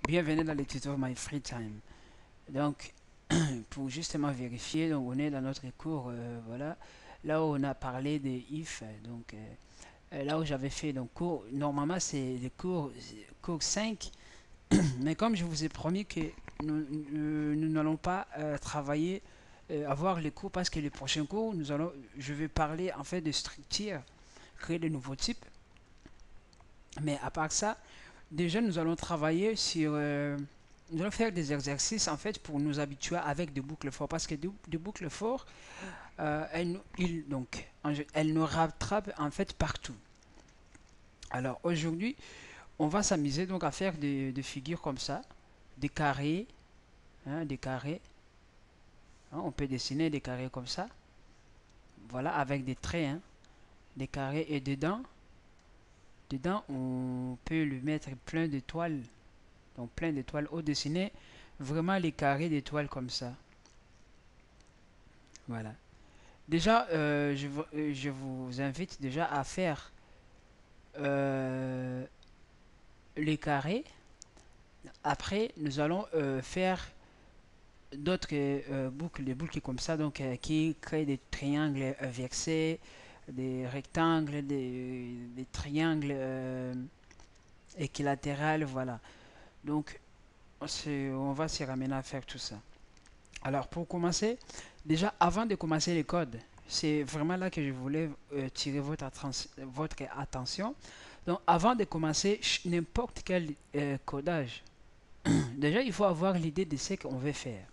Bienvenue dans les tutos My Free Time. Donc, pour justement vérifier, donc on est dans notre cours, voilà, là où on a parlé des if, donc là où j'avais fait donc cours, normalement c'est le cours 5, mais comme je vous ai promis que nous n'allons pas travailler, avoir les cours parce que les prochains cours, je vais parler en fait de structure, créer de nouveaux types, mais à part ça, déjà nous allons travailler sur nous allons faire des exercices en fait pour nous habituer avec des boucles forts parce que des boucles forts elles nous rattrapent en fait partout. Alors aujourd'hui on va s'amuser donc à faire des figures comme ça, des carrés, hein, des carrés, hein, on peut dessiner des carrés comme ça, voilà, avec des traits, hein, des carrés, et dedans on peut lui mettre plein d'étoiles, donc plein d'étoiles au dessiner vraiment les carrés d'étoiles comme ça, voilà. Déjà, je vous invite déjà à faire euh, les carrés. Après, nous allons faire d'autres boucles, des boucles comme ça, donc qui créent des triangles versés, des rectangles, des triangles équilatérales, voilà. Donc, on va s'y ramener à faire tout ça. Alors, pour commencer, déjà, avant de commencer les codes, c'est vraiment là que je voulais tirer votre attention. Donc, avant de commencer n'importe quel codage, déjà, il faut avoir l'idée de ce qu'on veut faire.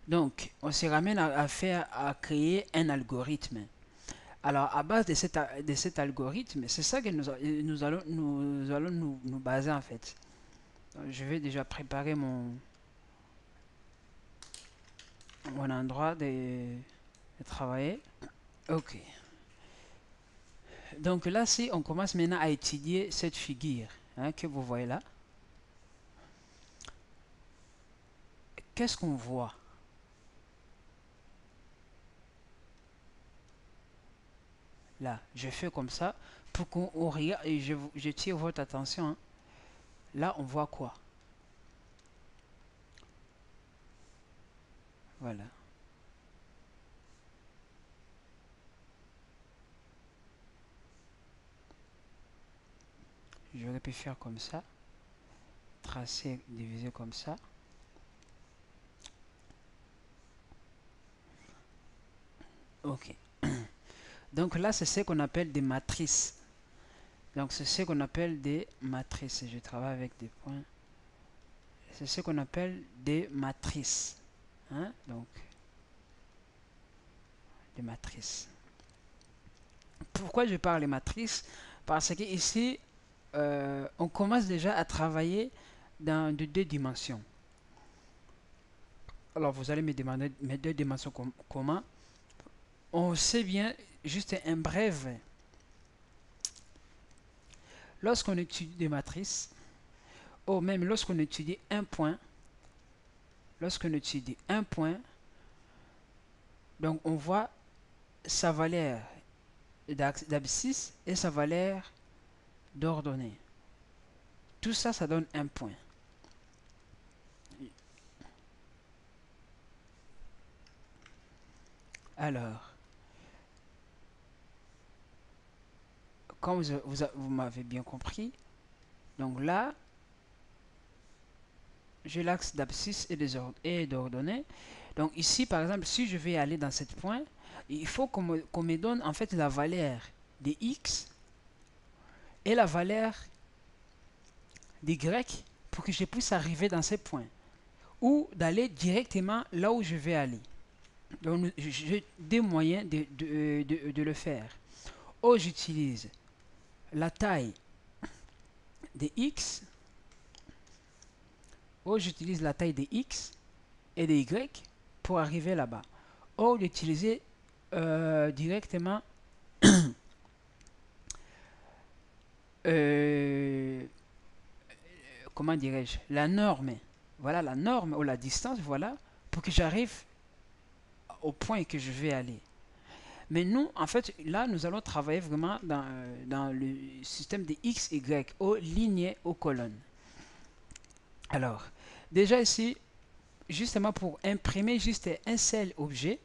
Donc, on se ramène à créer un algorithme. Alors, à base de cet algorithme, c'est ça que nous allons nous baser en fait. Donc, je vais déjà préparer mon endroit de travailler. Ok. Donc là, si on commence maintenant à étudier cette figure, hein, que vous voyez là, qu'est-ce qu'on voit? Là, je fais comme ça pour qu'on regarde et je tire votre attention, hein. Là, on voit quoi? Voilà. J'aurais pu faire comme ça, tracer, diviser comme ça. Ok. Donc là, c'est ce qu'on appelle des matrices. Donc c'est ce qu'on appelle des matrices. Je travaille avec des points. C'est ce qu'on appelle des matrices, hein? Donc, des matrices. Pourquoi je parle des matrices? Parce que ici, on commence déjà à travailler dans de deux dimensions. Alors vous allez me demander mes deux dimensions comment? On sait bien, juste un bref, lorsqu'on étudie des matrices, ou même lorsqu'on étudie un point, lorsqu'on étudie un point, donc on voit sa valeur d'abscisse et sa valeur d'ordonnée. Tout ça, ça donne un point. Alors, comme vous m'avez bien compris, donc là, j'ai l'axe d'abscisse et d'ordonnée. Donc ici, par exemple, si je vais aller dans cette point, il faut qu'on me donne en fait la valeur de x et la valeur d'y pour que je puisse arriver dans ces points. Ou d'aller directement là où je vais aller. Donc j'ai des moyens de le faire. Ou j'utilise la taille de x, ou j'utilise la taille de x et de y pour arriver là-bas. Ou d'utiliser directement euh, comment dirais-je, la norme. Voilà la norme ou la distance, voilà, pour que j'arrive au point que je vais aller. Mais nous, en fait, là, nous allons travailler vraiment dans le système de x, y, aux lignes, aux colonnes. Alors, déjà ici, justement pour imprimer juste un seul objet,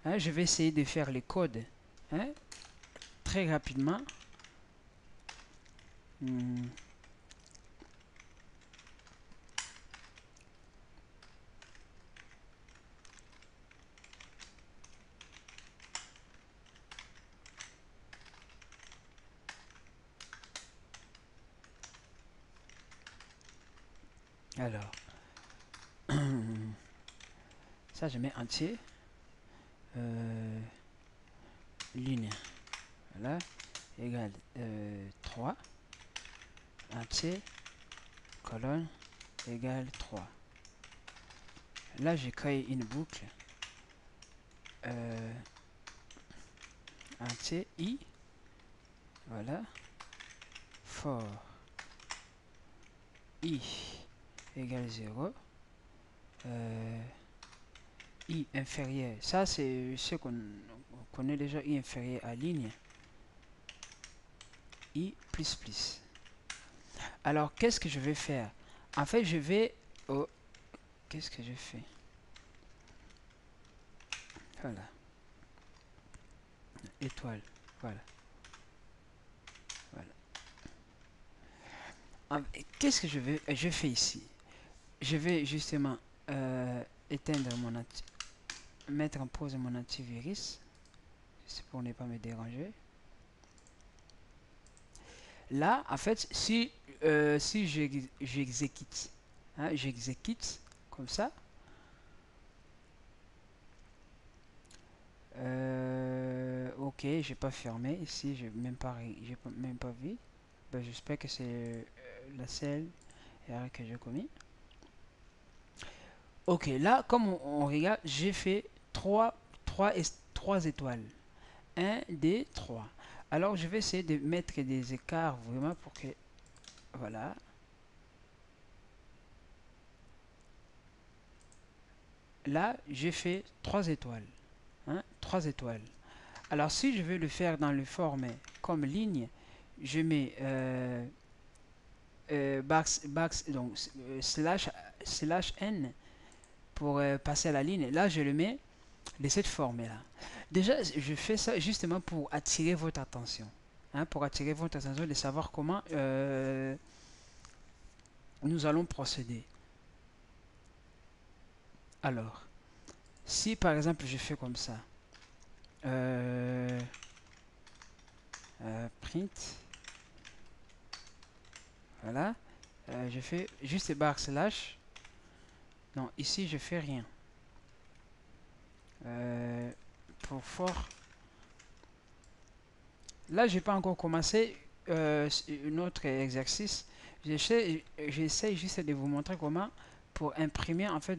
hein, je vais essayer de faire les codes, hein, très rapidement. Alors, ça je mets entier. Ligne, voilà, égale 3, entier, colonne, égale 3. Là, j'ai créé une boucle entier i, voilà, for i égale 0, i inférieur, ça c'est ce qu'on connaît déjà, i inférieur à ligne, i plus plus. Alors, qu'est-ce que je vais faire? En fait, je vais... Oh, qu'est-ce que je fais? Voilà. Étoile. Voilà. Voilà. Qu'est-ce que je fais ici? Je vais justement éteindre mon mettre en pause mon antivirus. C'est pour ne pas me déranger. Là, en fait, si j'exécute, hein, j'exécute comme ça. Ok, j'ai pas fermé ici, j'ai même pas vu. Ben, j'espère que c'est la seule erreur que j'ai commis. Ok, là, comme on regarde, j'ai fait 3 étoiles. 1, 2, 3. Alors, je vais essayer de mettre des écarts vraiment pour que... Voilà. Là, j'ai fait 3 étoiles. Hein, 3 étoiles. Alors, si je veux le faire dans le format comme ligne, je mets donc, slash n pour passer à la ligne. Là, je le mets de cette forme-là. Déjà, je fais ça justement pour attirer votre attention. Hein, pour attirer votre attention de savoir comment nous allons procéder. Alors, si par exemple je fais comme ça, print, voilà, je fais juste barre slash. Non, ici je fais rien. Pour fort. Là, j'ai pas encore commencé un autre exercice. J'essaie juste de vous montrer comment pour imprimer en fait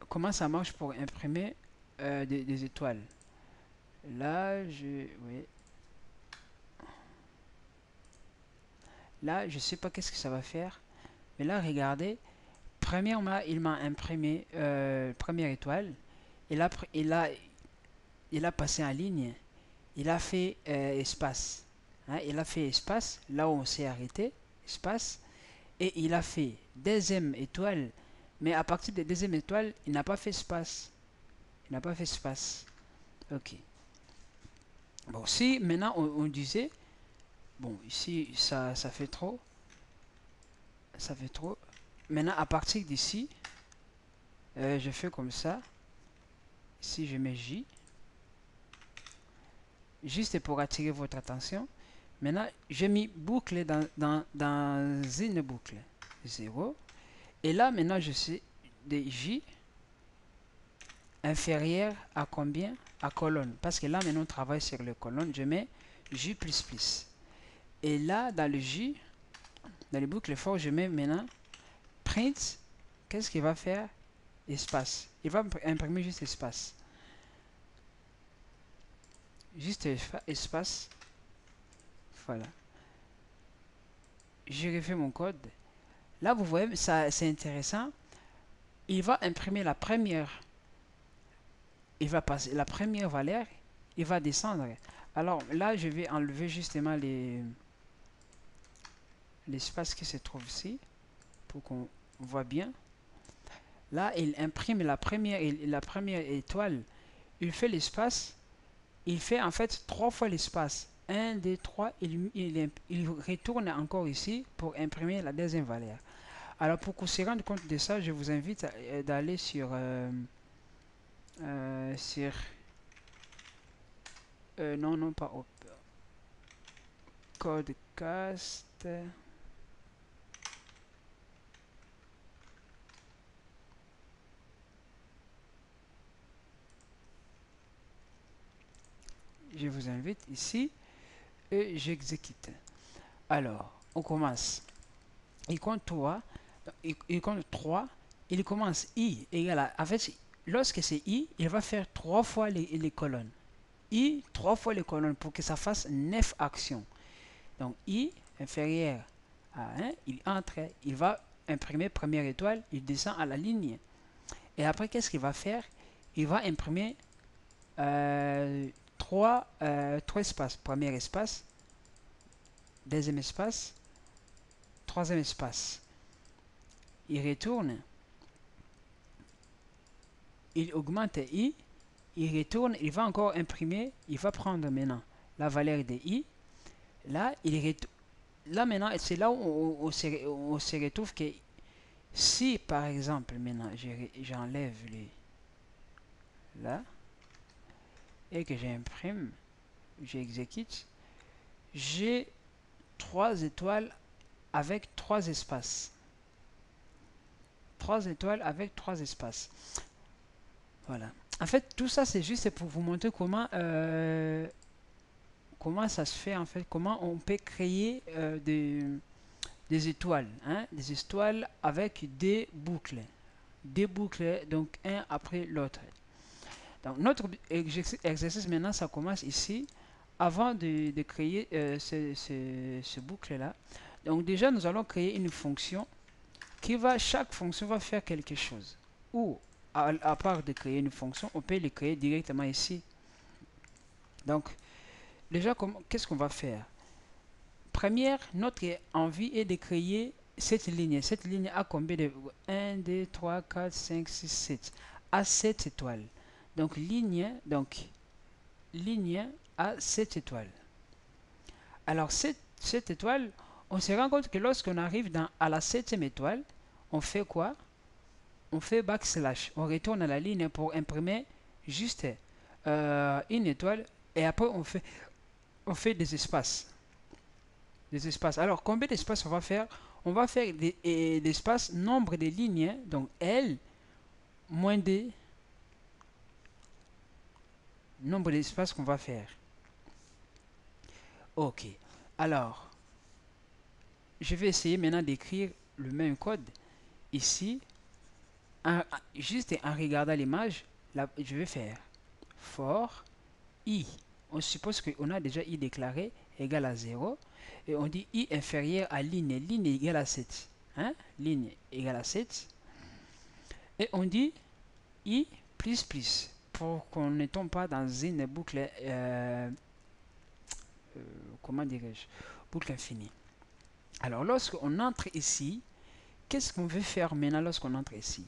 comment ça marche pour imprimer des étoiles. Là, oui. Là, je sais pas qu'est-ce que ça va faire. Mais là, regardez. Premièrement, il m'a imprimé première étoile. Il a passé en ligne. Il a fait espace. Hein, il a fait espace. Là où on s'est arrêté. Espace. Et il a fait deuxième étoile. Mais à partir de deuxième étoile, il n'a pas fait espace. Il n'a pas fait espace. Ok. Bon, si maintenant on disait, bon, ici ça fait trop, ça fait trop. Maintenant, à partir d'ici, je fais comme ça. Ici, je mets J, juste pour attirer votre attention. Maintenant, j'ai mis boucle dans une boucle. 0. Et là, maintenant, je sais de J inférieur à combien? À colonne. Parce que là, maintenant, on travaille sur le colonne. Je mets J++. Et là, dans le J, dans les boucles for, je mets maintenant print. Qu'est-ce qu'il va faire? Espace. Il va imprimer juste espace. Juste espace. Voilà. J'ai refait mon code. Là, vous voyez, ça c'est intéressant. Il va imprimer la première. Il va passer la première valeur. Il va descendre. Alors là, je vais enlever justement l'espace qui se trouve ici, pour qu'on voit bien. Là, il imprime la première étoile. Il fait l'espace. Il fait en fait 3 fois l'espace. 1, 2, 3. Il retourne encore ici pour imprimer la deuxième valeur. Alors, pour qu'on se rende compte de ça, je vous invite d'aller sur non, non, pas Codecast. Je vous invite ici et j'exécute. Alors, on commence. Il compte 3. Il compte 3. Il commence I égale à... En fait, lorsque c'est I, il va faire 3 fois les colonnes. I, 3 fois les colonnes pour que ça fasse 9 actions. Donc, I inférieur à 1, il entre, il va imprimer première étoile, il descend à la ligne. Et après, qu'est-ce qu'il va faire? Il va imprimer 3 espaces. Premier espace, deuxième espace, troisième espace. Il retourne, il augmente I, il retourne, il va encore imprimer, il va prendre maintenant la valeur de I. Là, là maintenant, c'est là où on se retrouve que si par exemple maintenant j'enlève les là et que j'imprime, j'exécute, j'ai 3 étoiles avec 3 espaces. 3 étoiles avec 3 espaces. Voilà. En fait, tout ça, c'est juste pour vous montrer comment ça se fait, en fait, comment on peut créer des étoiles. Hein, des étoiles avec des boucles. Des boucles, donc un après l'autre. Donc, notre exercice maintenant, ça commence ici. Avant de créer ce boucle-là. Donc, déjà, nous allons créer une fonction chaque fonction va faire quelque chose. Ou, à part de créer une fonction, on peut les créer directement ici. Donc, déjà, qu'est-ce qu'on va faire? Première, notre envie est de créer cette ligne. Cette ligne a combien de 1, 2, 3, 4, 5, 6, 7. A 7 étoiles. Donc, ligne a 7 étoiles. Alors, cette étoile, on se rend compte que lorsqu'on arrive à la 7e étoile, on fait quoi? On fait backslash. On retourne à la ligne pour imprimer juste une étoile. Et après, on fait des espaces. Des espaces. Alors, combien d'espaces on va faire? On va faire des espaces, nombre de lignes. Donc, L moins D, nombre d'espaces qu'on va faire. Ok. Alors, je vais essayer maintenant d'écrire le même code ici. Juste en regardant l'image, je vais faire for I. On suppose qu'on a déjà I déclaré égal à 0. Et on dit I inférieur à ligne. Ligne égale à 7. Hein? Ligne égale à 7. Et on dit I plus plus. Pour qu'on ne tombe pas dans une boucle, comment dirais-je, boucle infinie. Alors lorsqu'on entre ici, qu'est-ce qu'on veut faire maintenant lorsqu'on entre ici?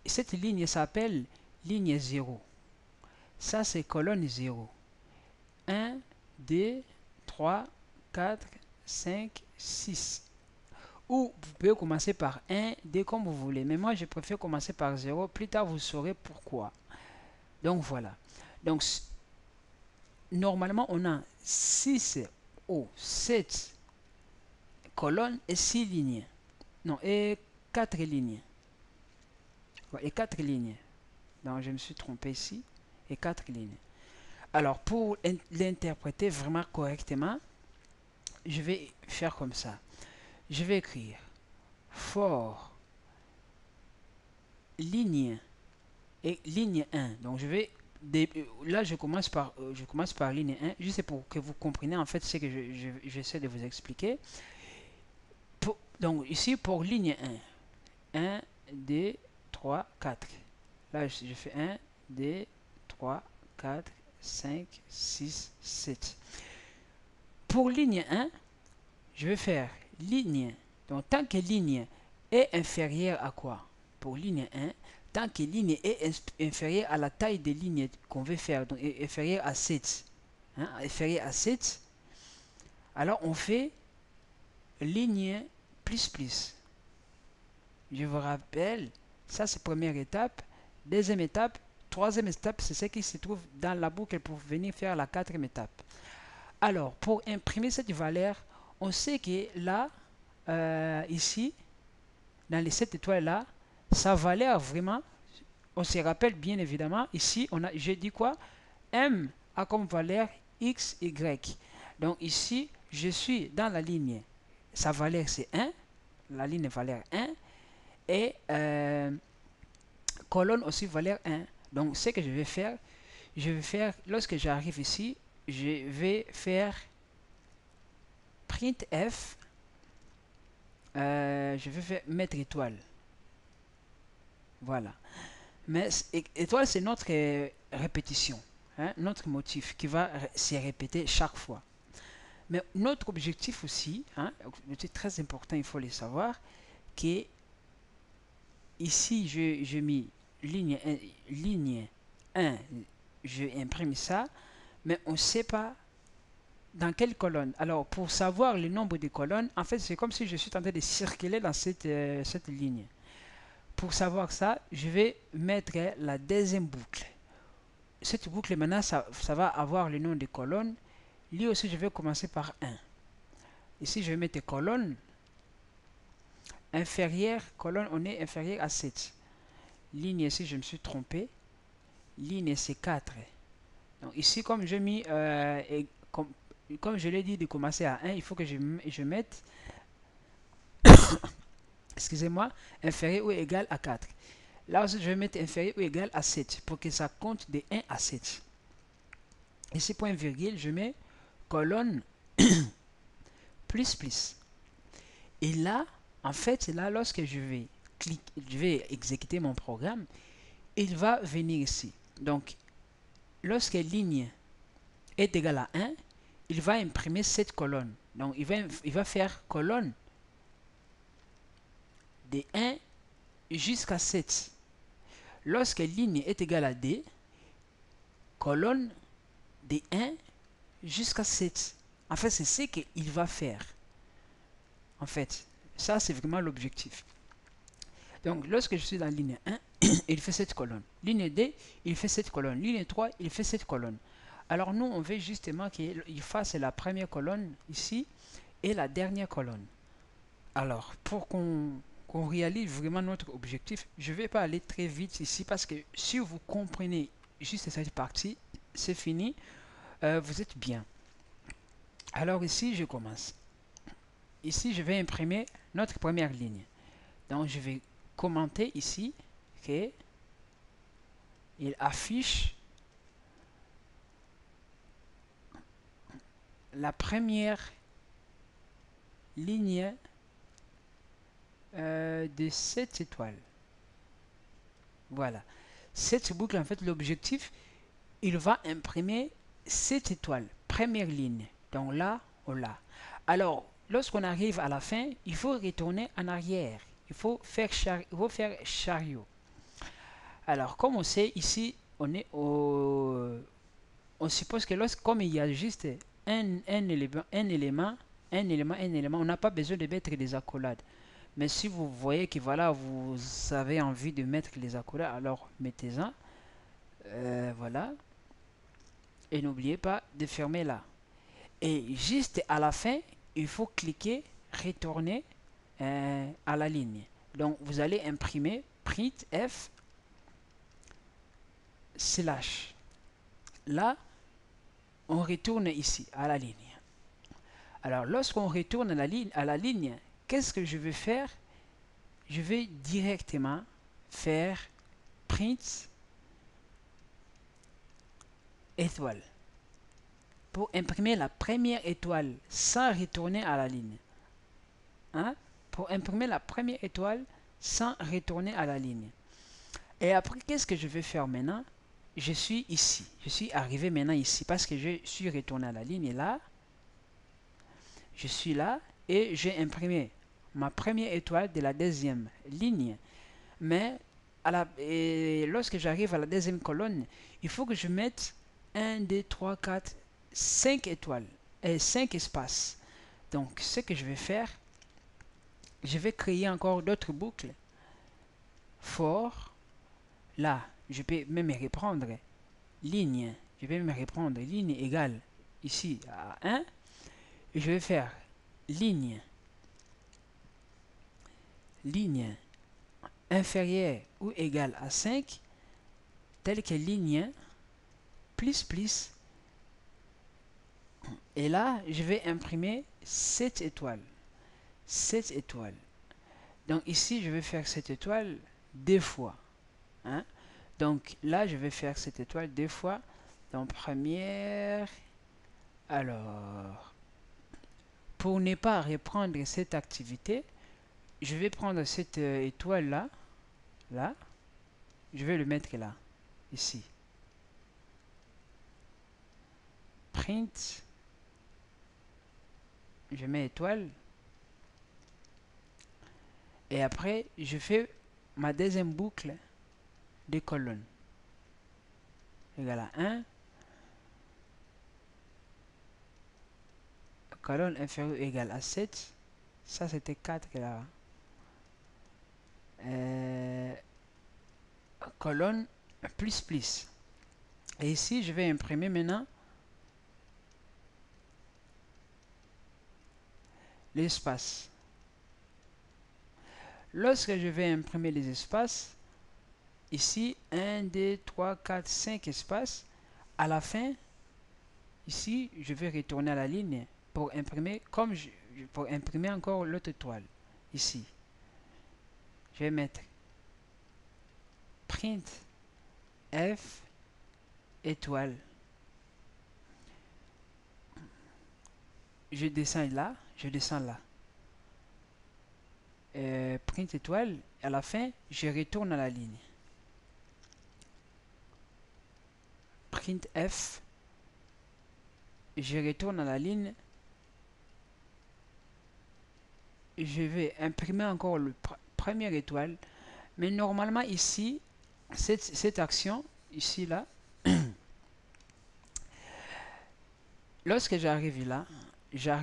Cette ligne s'appelle ligne 0. Ça, c'est colonne 0. 1, 2, 3, 4, 5, 6. Ou vous pouvez commencer par 1, 2, comme vous voulez. Mais moi, je préfère commencer par 0. Plus tard, vous saurez pourquoi. Donc, voilà. Donc, normalement, on a 6 ou 7 colonnes et 6 lignes. Non, et 4 lignes. Et 4 lignes. Donc, je me suis trompé ici. Et 4 lignes. Alors, pour l'interpréter vraiment correctement, je vais faire comme ça. Je vais écrire for ligne et ligne 1. Donc, là, je commence par ligne 1, juste pour que vous compreniez en fait ce que j'essaie de vous expliquer. Donc, ici, pour ligne 1, 1, 2, 3, 4. Là, je fais 1, 2, 3, 4, 5, 6, 7. Pour ligne 1, je vais faire ligne, donc tant que ligne est inférieure à quoi? Pour ligne 1, tant que ligne est inférieure à la taille de ligne qu'on veut faire, donc inférieure à 7, hein, inférieure à 7, alors on fait ligne plus plus. Je vous rappelle, ça c'est première étape. Deuxième étape, troisième étape, c'est ce qui se trouve dans la boucle pour venir faire la quatrième étape. Alors, pour imprimer cette valeur, on sait que là, ici, dans les 7 étoiles là, sa valeur vraiment, on se rappelle bien évidemment, ici, j'ai dit quoi? M a comme valeur X, Y. Donc ici, je suis dans la ligne, sa valeur c'est 1, la ligne valeur 1, et colonne aussi valeur 1. Donc ce que je vais faire, lorsque j'arrive ici, je vais faire printf, je vais faire mettre étoile. Voilà. Mais étoile, c'est notre répétition, hein, notre motif qui va se répéter chaque fois. Mais notre objectif aussi, hein, c'est très important, il faut le savoir, que ici, je mis ligne 1, je imprime ça, mais on ne sait pas dans quelle colonne. Alors, pour savoir le nombre de colonnes, en fait, c'est comme si je suis en train de circuler dans cette ligne. Pour savoir ça, je vais mettre la deuxième boucle. Cette boucle, maintenant, ça va avoir le nom de colonne. Lui aussi, je vais commencer par 1. Ici, je vais mettre colonne inférieure. Colonne, on est inférieur à 7. Ligne ici, je me suis trompé. Ligne, c'est 4. Donc ici, comme j'ai mis, comme je l'ai dit de commencer à 1, il faut que je mette, excusez-moi, inférieur ou égal à 4. Là aussi, je vais mettre inférieur ou égal à 7 pour que ça compte de 1 à 7. Ici, point virgule, je mets colonne plus plus. Et là, en fait, c'est là lorsque je vais exécuter mon programme, il va venir ici. Donc, lorsque ligne est égale à 1, il va imprimer cette colonne. Donc, il va faire colonne de 1 jusqu'à 7. Lorsque ligne est égale à D, colonne de 1 jusqu'à 7. En fait, c'est ce qu'il va faire. En fait, ça, c'est vraiment l'objectif. Donc, lorsque je suis dans ligne 1, il fait cette colonne. Ligne D, il fait cette colonne. Ligne 3, il fait cette colonne. Alors, nous, on veut justement qu'il fasse la première colonne ici et la dernière colonne. Alors, pour qu'on réalise vraiment notre objectif, je ne vais pas aller très vite ici parce que si vous comprenez juste cette partie, c'est fini, vous êtes bien. Alors ici, je commence. Ici, je vais imprimer notre première ligne. Donc, je vais commenter ici que il affiche la première ligne de cette étoile. Voilà. Cette boucle, en fait, l'objectif, il va imprimer cette étoile, première ligne. Donc là, on l'a. Alors, lorsqu'on arrive à la fin, il faut retourner en arrière. Il faut faire chariot. Alors, comme on sait, ici, on est au... On suppose que comme il y a juste un élément, on n'a pas besoin de mettre des accolades. Mais si vous voyez que voilà, vous avez envie de mettre les accolades, alors mettez-en. Voilà. Et n'oubliez pas de fermer là. Et juste à la fin, il faut cliquer retourner à la ligne. Donc vous allez imprimer printf slash. Là, on retourne ici à la ligne. Alors lorsqu'on retourne à la ligne, qu'est-ce que je vais faire? Je vais directement faire print étoile pour imprimer la première étoile sans retourner à la ligne. Hein? Pour imprimer la première étoile sans retourner à la ligne. Et après, qu'est-ce que je vais faire maintenant? Je suis ici. Je suis arrivé maintenant ici parce que je suis retourné à la ligne. Et là, je suis là. et j'ai imprimé ma première étoile de la deuxième ligne. Mais lorsque j'arrive à la deuxième colonne, il faut que je mette 1, 2, 3, 4, 5 étoiles et 5 espaces. Donc ce que je vais faire, je vais créer encore d'autres boucles. For, là, je peux même reprendre ligne, je vais me reprendre ligne égale ici à 1, et je vais faire ligne inférieure ou égale à 5, telle que ligne plus, et là je vais imprimer 7 étoiles. 7 étoiles. Donc ici je vais faire cette étoile deux fois. Hein? Donc là je vais faire cette étoile deux fois. Donc première. Alors, pour ne pas reprendre cette activité, je vais prendre cette étoile là, je vais le mettre là, ici. Print, je mets étoile, et après je fais ma deuxième boucle de colonnes. Égale à 1, colonne inférieure égale à 7, ça c'était 4 là. Colonne plus. Et ici je vais imprimer maintenant l'espace. Lorsque je vais imprimer les espaces, ici 1, 2, 3, 4, 5 espaces, à la fin, ici je vais retourner à la ligne pour imprimer pour imprimer encore l'autre toile. Ici, je vais mettre print F étoile. Je descends là, print étoile, à la fin, je retourne à la ligne. Print F, je retourne à la ligne. Je vais imprimer encore le première étoile. Mais normalement ici, cette action, ici là, lorsque j'arrive là, là,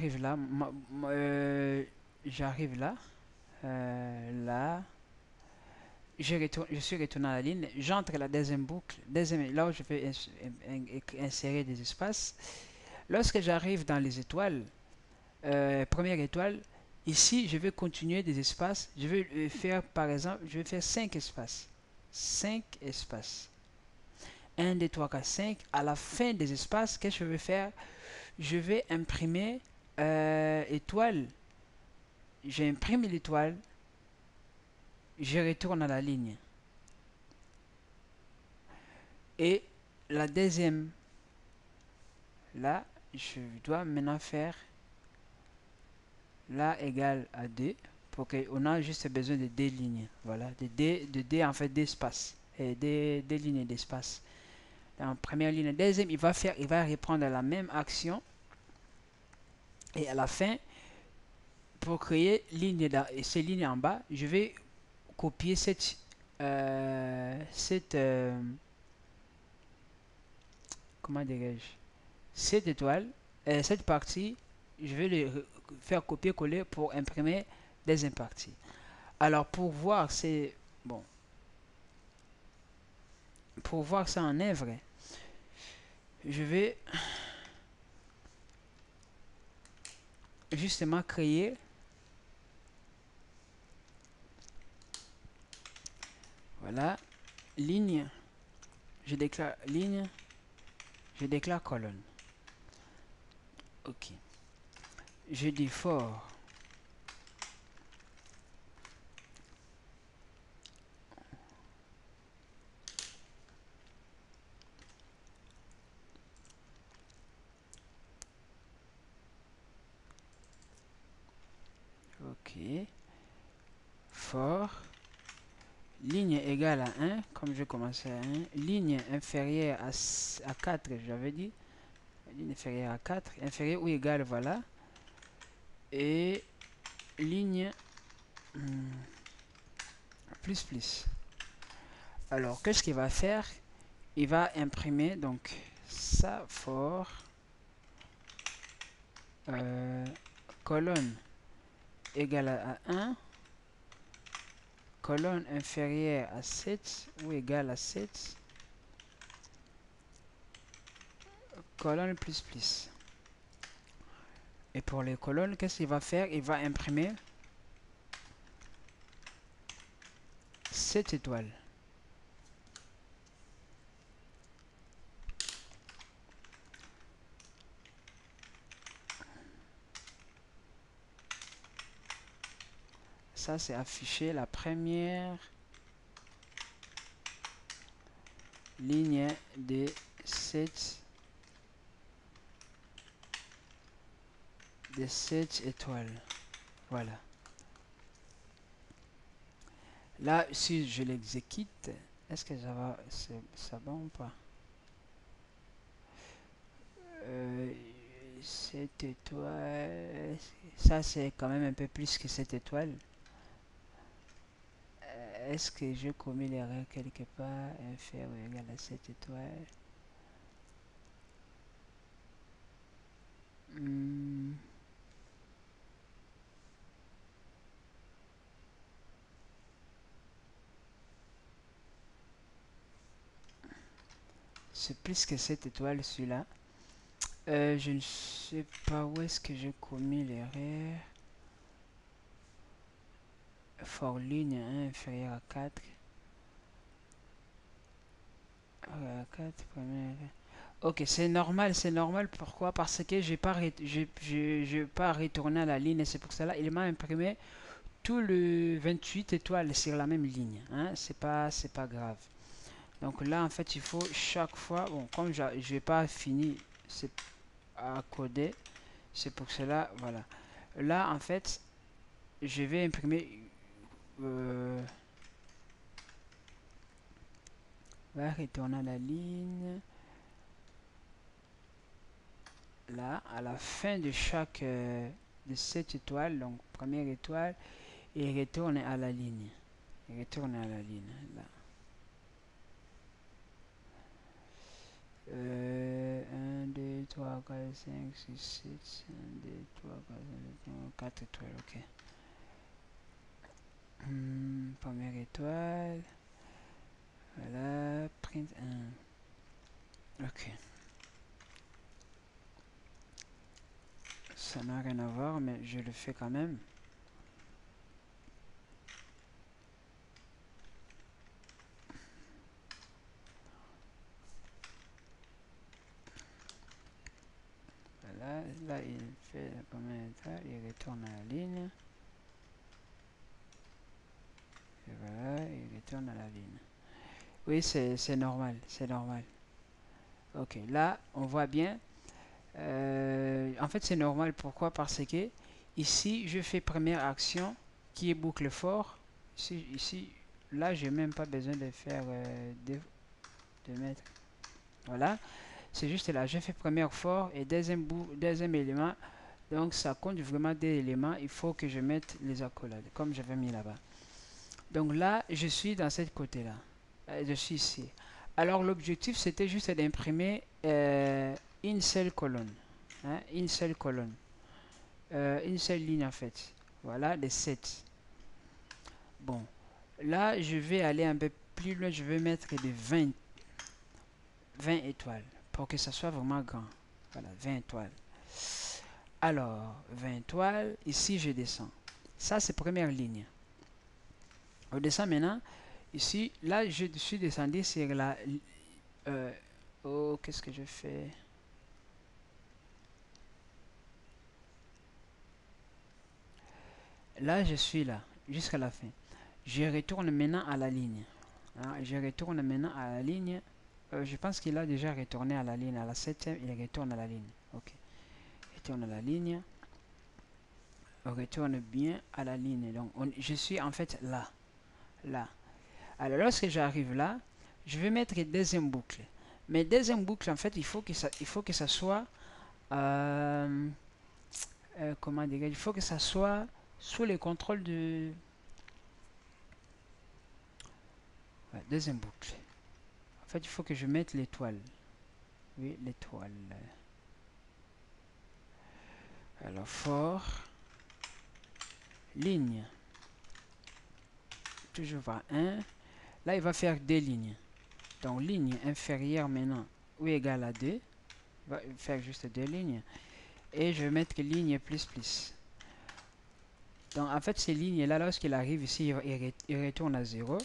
je suis retourné à la ligne, j'entre la deuxième boucle, là où je vais insérer des espaces. Lorsque j'arrive dans les étoiles, première étoile, ici je vais continuer des espaces, je vais faire par exemple, je vais faire 5 espaces. 5 espaces. 1, 2, 3, 4, 5. À la fin des espaces, qu'est-ce que je vais faire? Je vais imprimer étoile. J'imprime l'étoile. Je retourne à la ligne. Et la deuxième, là, je dois maintenant faire là égale à 2. Pour qu'on a juste besoin de 2 lignes. Voilà, de 2 en fait d'espace. Et 2 lignes d'espace. En première ligne, deuxième, il va reprendre la même action. Et à la fin, pour créer ces lignes en bas, je vais copier comment dirais-je, cette étoile, cette partie, je vais le faire copier-coller pour imprimer deuxième partie. Alors pour voir pour voir ça en œuvre, je vais justement créer voilà ligne, je déclare ligne, je déclare colonne. Ok, je dis for ok, for ligne égale à 1, comme je commençais à 1, ligne inférieure à 4, j'avais dit, ligne inférieure à 4, inférieure ou égale, voilà, et plus plus. Alors, qu'est-ce qu'il va faire? Il va imprimer donc ça for colonne égale à 1, colonne inférieure à 7 ou égale à 7, colonne plus plus. Et pour les colonnes, qu'est-ce qu'il va faire? Il va imprimer 7 étoiles. Ça, c'est affiché la première ligne de 7 étoiles. Voilà. Là, si je l'exécute, est-ce que ça va, ça va ou pas? 7 étoiles, ça c'est quand même un peu plus que 7 étoiles. Est-ce que j'ai commis l'erreur quelque part? Inférieur ou égal à 7 étoiles. C'est plus que 7 étoiles celui-là. Je ne sais pas où est-ce que j'ai commis l'erreur. For ligne 1 inférieur à 4. 4 première. Ok, c'est normal, c'est normal. Pourquoi? Parce que j'ai pas retourné à la ligne. C'est pour cela il m'a imprimé tout le 28 étoiles sur la même ligne. Hein? C'est pas grave. Donc là, en fait, il faut chaque fois. Bon, comme je n'ai pas fini à coder, c'est pour cela. Voilà. Là, en fait, je vais imprimer. Va retourner à la ligne. Là, à la fin de chaque de cette étoile, donc première étoile, il retourne à la ligne. Il retourne à la ligne. Là. 1, 2, 3, 4, 5, 6, 7, 1, 2, 3, 4 étoiles, ok. Première étoile. Voilà, print 1. Ok. Ça n'a rien à voir, mais je le fais quand même. Voilà, là il fait la première étoile, il retourne à la ligne. Et voilà, il retourne à la ligne. Oui, c'est normal, c'est normal. Ok, là, on voit bien. En fait, c'est normal. Pourquoi? Parce que ici, je fais première action qui est boucle fort. Ici là, j'ai même pas besoin de faire de mettre. Voilà, c'est juste là. Je fais première fort et deuxième élément. Donc, ça compte vraiment des éléments. Il faut que je mette les accolades comme j'avais mis là-bas. Donc là, je suis dans cette côté-là. Je suis ici. Alors, l'objectif, c'était juste d'imprimer une seule colonne. Hein, une seule colonne. Une seule ligne, en fait. Voilà, les 7. Bon. Là, je vais aller un peu plus loin. Je vais mettre des 20 étoiles. Pour que ça soit vraiment grand. Voilà, 20 étoiles. Alors, 20 étoiles. Ici, je descends. Ça, c'est première ligne. On descend maintenant. Ici, là, je suis descendu sur la... oh, qu'est-ce que je fais? Là, je suis là, jusqu'à la fin. Je retourne maintenant à la ligne. Hein, je retourne maintenant à la ligne. Je pense qu'il a déjà retourné à la ligne. À la 7e, il retourne à la ligne. Ok. Il retourne à la ligne. On retourne bien à la ligne. Donc, je suis en fait là. Là. Alors, lorsque j'arrive là, je vais mettre deuxième boucle. Mais deuxième boucle, en fait, il faut que ça soit... comment dire? Il faut que ça soit sous le contrôle de... Ouais, deuxième boucle. En fait, il faut que je mette l'étoile. Oui, l'étoile. Alors, for, ligne. Toujours à 1. Là, il va faire deux lignes. Donc, ligne inférieure maintenant, ou égale à 2. Il va faire juste deux lignes. Et je vais mettre ligne plus plus. Donc, en fait, ces lignes-là, lorsqu'il arrive ici, il retourne à 0.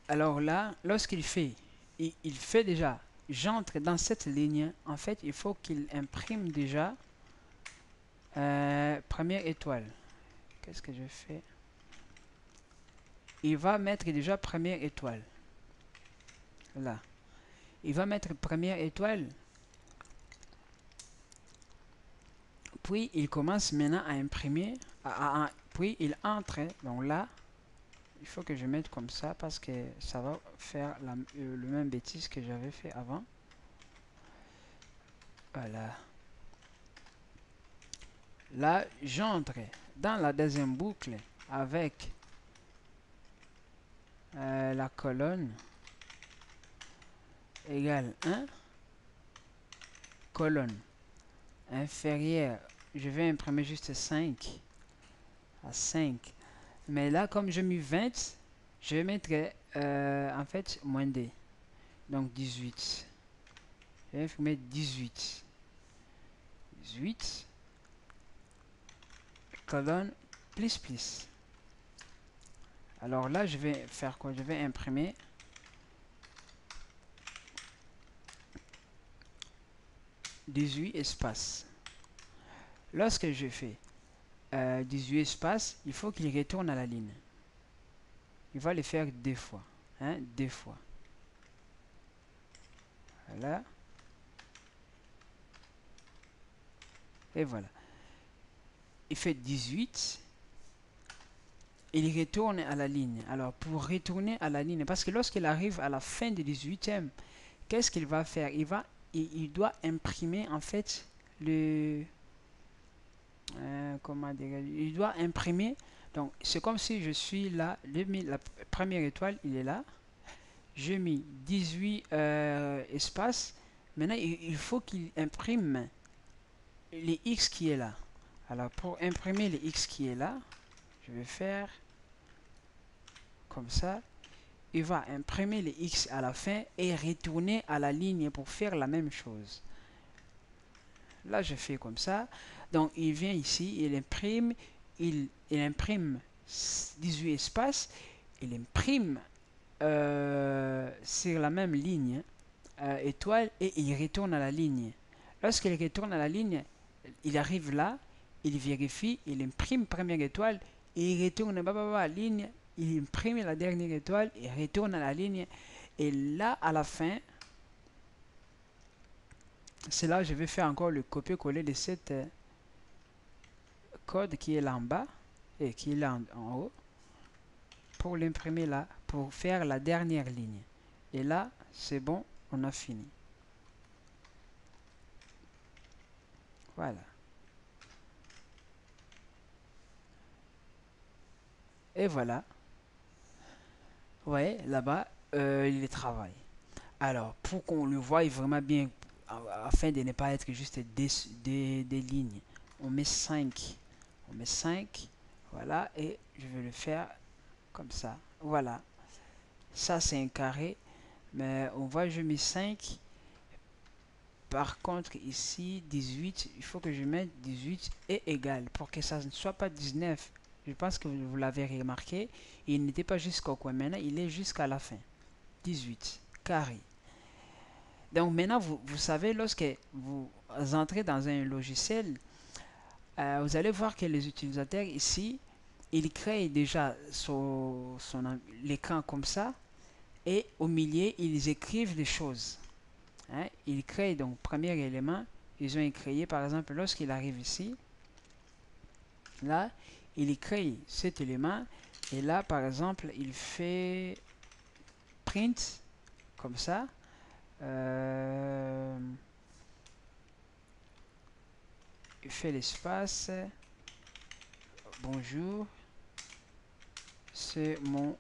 Alors là, lorsqu'il fait, il fait déjà, j'entre dans cette ligne. En fait, il faut qu'il imprime déjà première étoile. Qu'est-ce que je fais? Il va mettre déjà première étoile. Là. Il va mettre première étoile. Puis, il commence maintenant à imprimer. Puis, il entre. Donc là, il faut que je mette comme ça parce que ça va faire le même bêtise que j'avais fait avant. Voilà. Là, j'entre dans la deuxième boucle avec la colonne égale 1, colonne inférieure, je vais imprimer juste 5 à 5. Mais là, comme j'ai mis 20, je vais mettre en fait moins d. Donc 18. Je vais imprimer 18. 18, colonne plus plus. Alors là, je vais faire quoi? Je vais imprimer 18 espaces. Lorsque je fais 18 espaces, il faut qu'il retourne à la ligne. Il va le faire deux fois. Hein, deux fois. Voilà. Et voilà. Il fait 18. Il retourne à la ligne. Alors, pour retourner à la ligne, parce que lorsqu'il arrive à la fin du 18e, qu'est-ce qu'il va faire? Il doit imprimer, en fait, le... comment dire? Il doit imprimer. Donc, c'est comme si je suis là. La première étoile, il est là. J'ai mis 18 espaces. Maintenant, il faut qu'il imprime les X qui est là. Alors, pour imprimer les X qui est là, je vais faire comme ça. Il va imprimer les X à la fin et retourner à la ligne pour faire la même chose. Là, je fais comme ça. Donc, il vient ici, il imprime 18 espaces. Il imprime sur la même ligne étoile et il retourne à la ligne. Lorsqu'il retourne à la ligne, il arrive là, il vérifie, il imprime première étoile et il retourne à la ligne, il imprime la dernière étoile et retourne à la ligne. Et là, à la fin, c'est là que je vais faire encore le copier-coller de cette code qui est là en bas et qui est là en haut pour l'imprimer là, pour faire la dernière ligne. Et là, c'est bon, on a fini. Voilà. Et voilà. Ouais, là-bas, il travaille. Alors, pour qu'on le voie vraiment bien, afin de ne pas être juste des lignes, on met 5. On met 5. Voilà, et je vais le faire comme ça. Voilà. Ça, c'est un carré. Mais on voit, je mets 5. Par contre, ici, 18, il faut que je mette 18 est égal pour que ça ne soit pas 19. Je pense que vous l'avez remarqué. Il n'était pas jusqu'au coin. Maintenant, il est jusqu'à la fin. 18 carré. Donc maintenant, vous savez, lorsque vous entrez dans un logiciel, vous allez voir que les utilisateurs ici, ils créent déjà l'écran comme ça. Et au milieu, ils écrivent des choses. Hein? Ils créent donc, premier élément, ils ont créé, par exemple, lorsqu'il arrive ici, là, il crée cet élément. Et là, par exemple, il fait print, comme ça. Il fait l'espace. Bonjour. C'est mon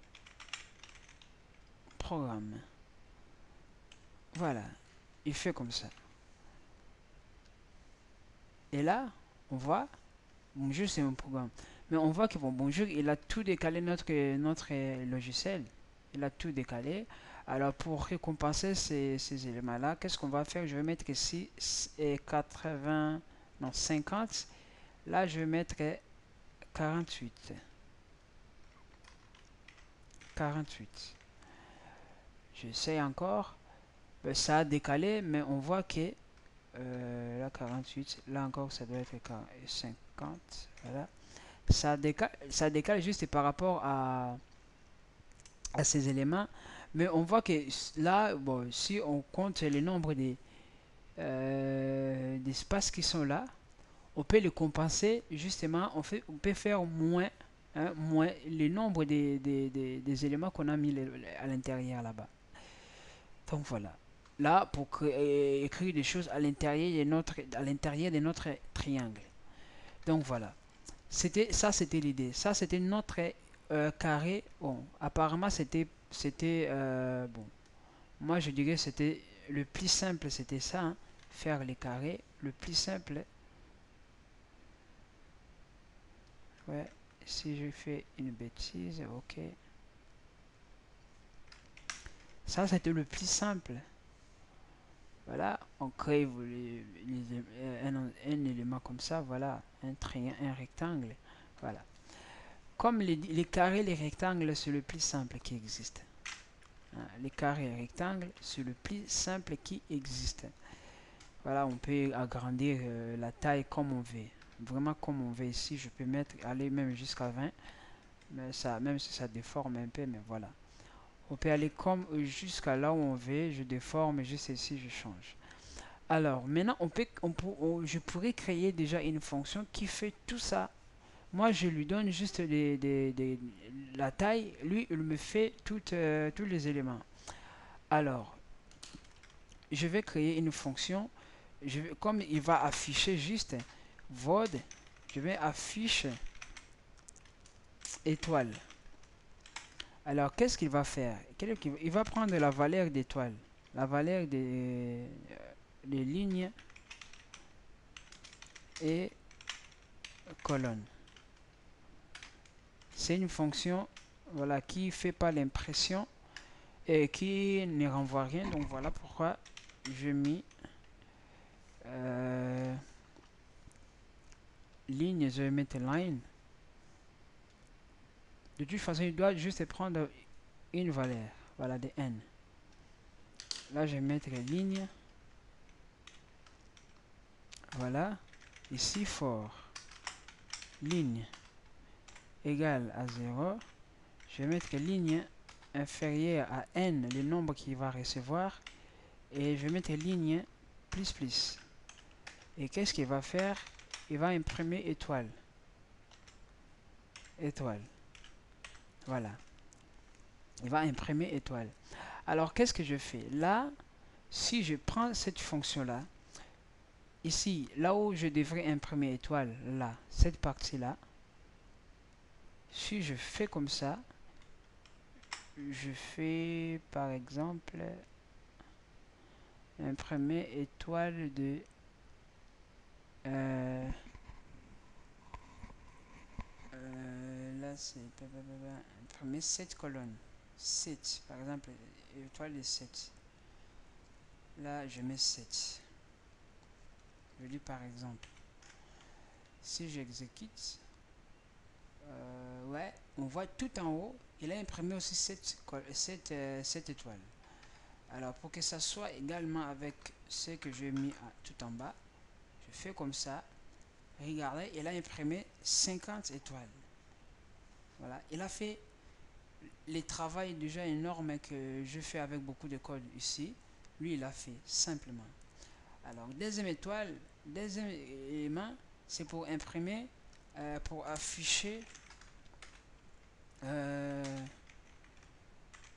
programme. Voilà, il fait comme ça. Et là, on voit, Bonjour, c'est mon programme. Mais on voit que bon, Bonjour, il a tout décalé notre logiciel. Il a tout décalé. Alors, pour récompenser ces éléments-là, qu'est-ce qu'on va faire? Je vais mettre ici 80, non, 50. Là, je vais mettre 48. 48. J'essaie encore. Ben, ça a décalé, mais on voit que là 48, là encore ça doit être 50. Voilà. Ça décale juste par rapport à ces éléments. Mais on voit que là, bon, si on compte le nombre d'espaces qui sont là, on peut le compenser justement. On peut faire moins, hein, moins le nombre des éléments qu'on a mis à l'intérieur là-bas. Donc voilà. Là, pour écrire des choses à l'intérieur de notre triangle. Donc voilà. C'était l'idée. Ça, c'était notre carré. Bon, apparemment, c'était bon. Moi, je dirais c'était le plus simple, c'était ça, hein, faire les carrés. Le plus simple. Ouais. Si je fais une bêtise, ok. Ça, c'était le plus simple. Voilà, on crée un élément comme ça, voilà, un rectangle. Voilà. Comme les carrés, les rectangles, c'est le plus simple qui existe. Hein, les carrés et rectangles, c'est le plus simple qui existe. Voilà, on peut agrandir la taille comme on veut. Vraiment comme on veut ici, je peux aller même jusqu'à 20. Mais ça, même si ça déforme un peu, mais voilà. On peut aller comme jusqu'à là où on veut, je déforme, juste ici, je change. Alors, maintenant, je pourrais créer déjà une fonction qui fait tout ça. Moi, je lui donne juste la taille. Lui, il me fait tous les éléments. Alors, je vais créer une fonction. Comme il va afficher juste void, je vais afficher étoile. Alors, qu'est-ce qu'il va faire? Il va prendre la valeur d'étoile. La valeur des lignes et colonnes. C'est une fonction, voilà, qui fait pas l'impression et qui ne renvoie rien. Donc voilà pourquoi je mis ligne, je vais mettre line. De toute façon, il doit juste prendre une valeur, voilà, de n. Là, je vais mettre ligne, voilà. Ici, for ligne égale à 0. Je vais mettre ligne inférieure à n, le nombre qu'il va recevoir. Et je vais mettre ligne plus plus. Et qu'est-ce qu'il va faire? Il va imprimer étoile. Étoile. Voilà. Il va imprimer étoile. Alors, qu'est-ce que je fais? Là, si je prends cette fonction-là, ici, là où je devrais imprimer étoile, là, cette partie-là, si je fais comme ça, je fais, par exemple, imprimer étoile de... là, c'est imprimer 7 colonnes. 7, par exemple, étoile de 7. Là, je mets 7. Je dis par exemple, si j'exécute, ouais, on voit tout en haut, il a imprimé aussi 7 étoiles. Alors, pour que ça soit également avec ce que j'ai mis tout en bas, je fais comme ça. Regardez, il a imprimé 50 étoiles. Voilà, il a fait les travail déjà énorme que je fais avec beaucoup de code ici. Lui, il a fait simplement. Alors, deuxième étoile, deuxième élément, c'est pour imprimer, pour afficher,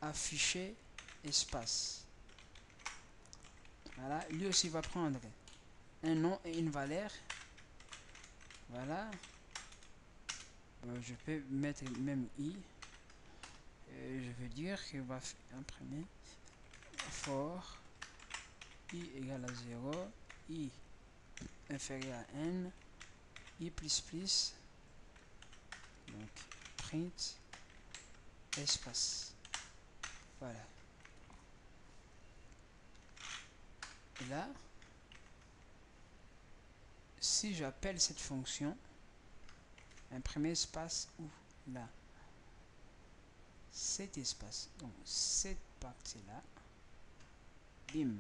afficher espace. Voilà, lui aussi va prendre un nom et une valeur. Voilà. Je peux mettre même i. je veux dire qu'il va imprimer for i égale à 0, i inférieur à n, i plus plus, donc print espace. Voilà. Et là, si j'appelle cette fonction, imprimer espace où là, cet espace, donc cette partie là, bim.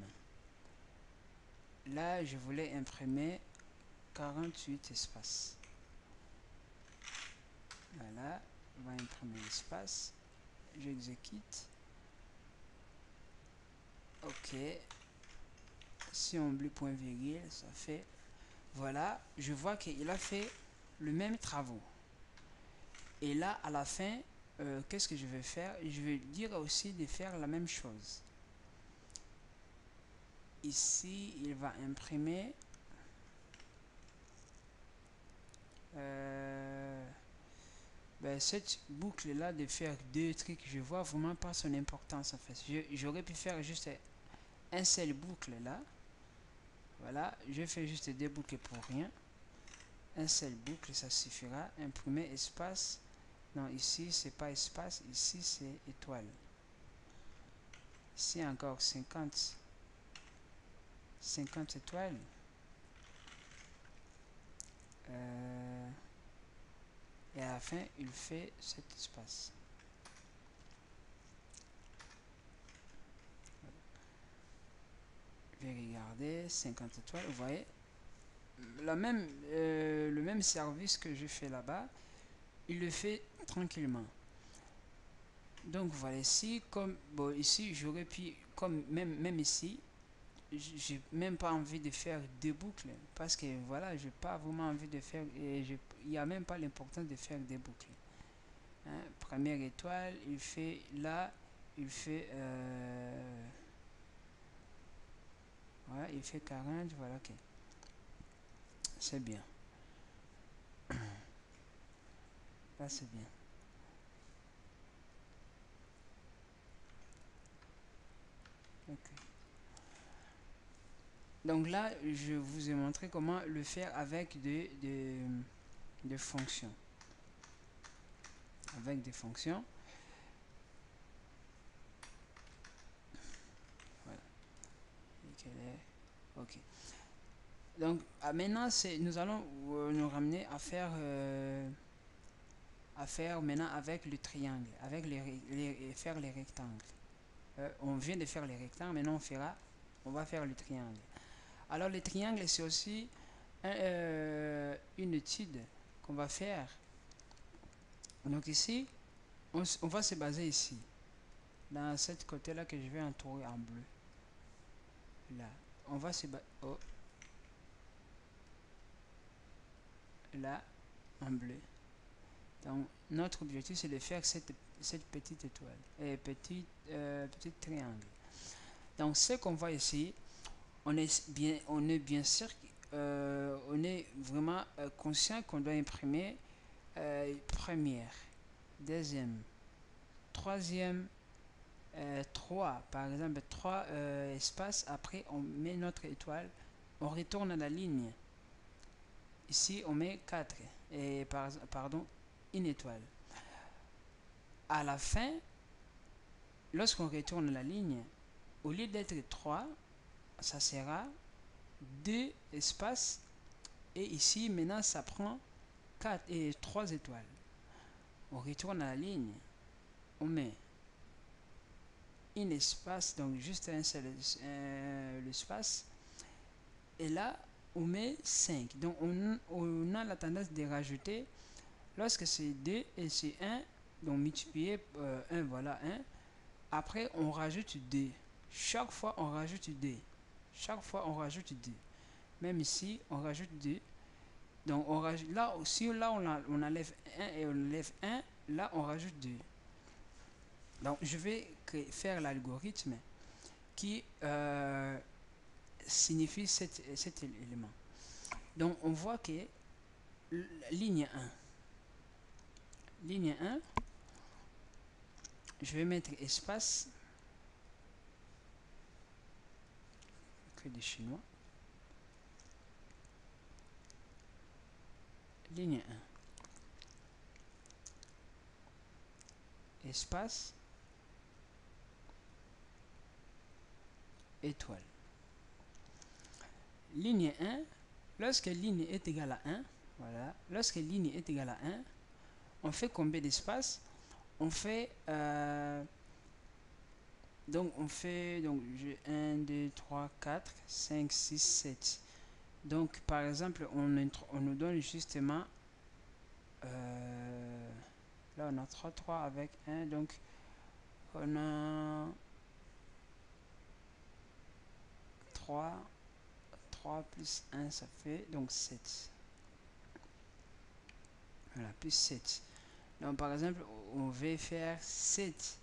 Là, je voulais imprimer 48 espaces. Voilà, on va imprimer l'espace. J'exécute. Ok. Si on oublie point virgule, ça fait. Voilà, je vois qu'il a fait le même travaux. Et là, à la fin, qu'est-ce que je vais faire? Je vais dire aussi de faire la même chose. Ici, il va imprimer cette boucle là, de faire deux trucs, je vois vraiment pas son importance en fait. J'aurais pu faire juste un seul boucle là. Voilà, je fais juste deux boucles pour rien. Un seul boucle, ça suffira. Imprimer espace. Non, ici c'est pas espace, ici c'est étoile. Ici encore 50 étoiles. Et à la fin, il fait cet espace. Je vais regarder 50 étoiles. Vous voyez, le même service que je fais là-bas, il le fait tranquillement. Donc voilà, ici, comme bon, ici j'aurais pu, comme même ici, j'ai même pas envie de faire deux boucles parce que voilà, j'ai pas vraiment envie de faire, et il n'y a même pas l'importance de faire des boucles. Hein, première étoile, il fait là, il fait voilà, il fait 40, voilà, ok, c'est bien, là c'est bien. Okay. Donc là, je vous ai montré comment le faire avec des fonctions. Avec des fonctions. Voilà. Ok. Donc maintenant, nous allons nous ramener à faire maintenant avec le triangle, avec faire les rectangles. On vient de faire les rectangles, maintenant on va faire le triangle. Alors le triangle, c'est aussi une étude qu'on va faire. Donc ici, on va se baser ici, dans cette côté-là que je vais entourer en bleu. Là, on va se baser là en bleu. Donc notre objectif, c'est de faire cette petite étoile et petit triangle. Donc ce qu'on voit ici, on est bien sûr, on est vraiment conscient qu'on doit imprimer première, deuxième, troisième, 3 par exemple, 3 espaces. Après on met notre étoile, on retourne à la ligne. Ici on met 4 et pardon, une étoile. À la fin, lorsqu'on retourne à la ligne, au lieu d'être 3, ça sera 2 espaces. Et ici maintenant ça prend 4 et 3 étoiles. On retourne à la ligne, on met un espace, donc juste un seul espace, et là on met 5. Donc on a la tendance de rajouter, lorsque c'est 2 et c'est 1, donc multiplier 1, voilà 1. Après on rajoute 2. Chaque fois on rajoute 2. Chaque fois on rajoute 2. Même ici on rajoute 2. Donc on rajoute, là aussi, là on enlève 1 et on enlève 1, là on rajoute 2. Donc je vais faire l'algorithme qui signifie cet élément. Donc on voit que ligne 1, je vais mettre espace, que des chinois, ligne 1, espace, étoile. Ligne 1, lorsque ligne est égale à 1, voilà, lorsque ligne est égale à 1, on fait combien d'espace? On fait donc on fait donc 1, 2, 3, 4, 5, 6, 7. Donc par exemple on nous donne justement là on a 3, 3 avec 1, donc on a 3, 3 plus 1 ça fait donc 7. Voilà, plus 7. Donc par exemple on va faire 7.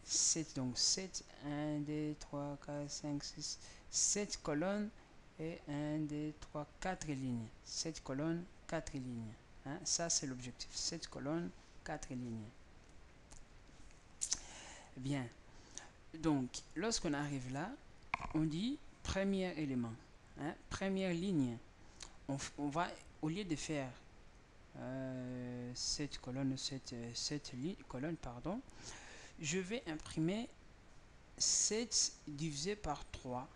7, donc 7, 1, 2, 3, 4, 5, 6, 7 colonnes et 1, 2, 3, 4 lignes. 7 colonnes, 4 lignes. Hein? Ça, c'est l'objectif. 7 colonnes, 4 lignes. Bien. Donc, lorsqu'on arrive là, on dit premier élément. Hein? Première ligne. On va, au lieu de faire 7 colonnes, 7 colonnes, pardon, je vais imprimer 7 divisé par 3.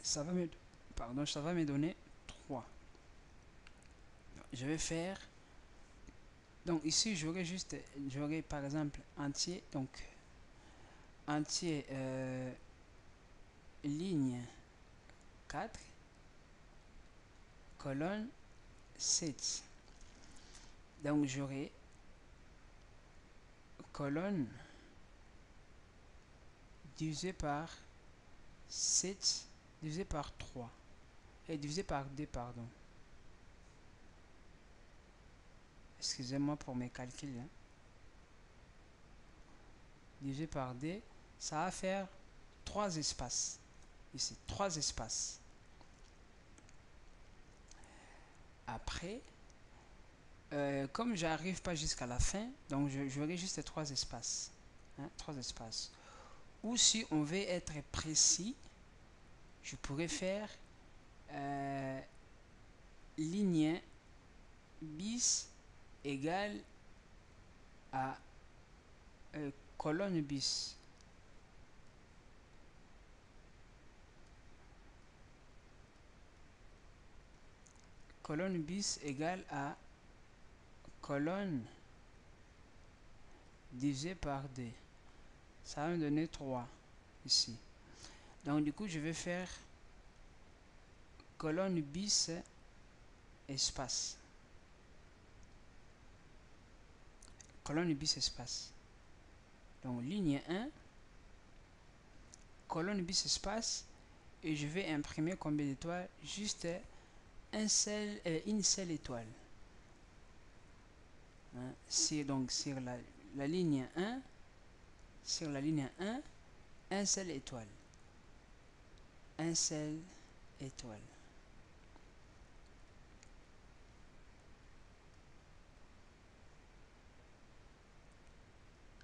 Ça va me donner 3. Je vais faire, donc ici j'aurai par exemple entier, donc entier ligne 4 colonne 7. Donc j'aurai colonne divisé par 7 divisé par 3 et divisé par 2, pardon. Excusez-moi pour mes calculs. Hein. Divisé par 2, ça va faire 3 espaces. Ici, 3 espaces. Après, comme j'arrive pas jusqu'à la fin, donc j'aurai juste 3 espaces. Hein, 3 espaces. Ou si on veut être précis, je pourrais faire ligne bis égale à colonne bis. Colonne bis égale à colonne divisé par 2. Ça va me donner 3 ici. Donc du coup, je vais faire colonne bis espace. Colonne bis espace. Donc ligne 1, colonne bis espace, et je vais imprimer combien d'étoiles? Juste une seule étoile. Hein? Donc sur la ligne 1, sur la ligne 1, un seul étoile. Un seul étoile.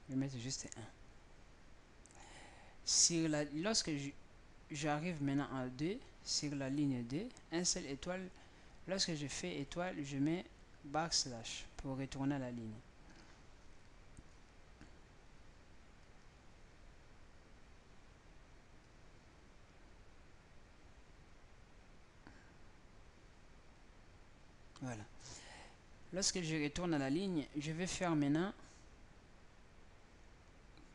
Je vais mettre juste 1. Lorsque j'arrive maintenant à 2, sur la ligne 2, un seul étoile, lorsque je fais étoile, je mets backslash pour retourner à la ligne. Voilà. Lorsque je retourne à la ligne, je vais faire maintenant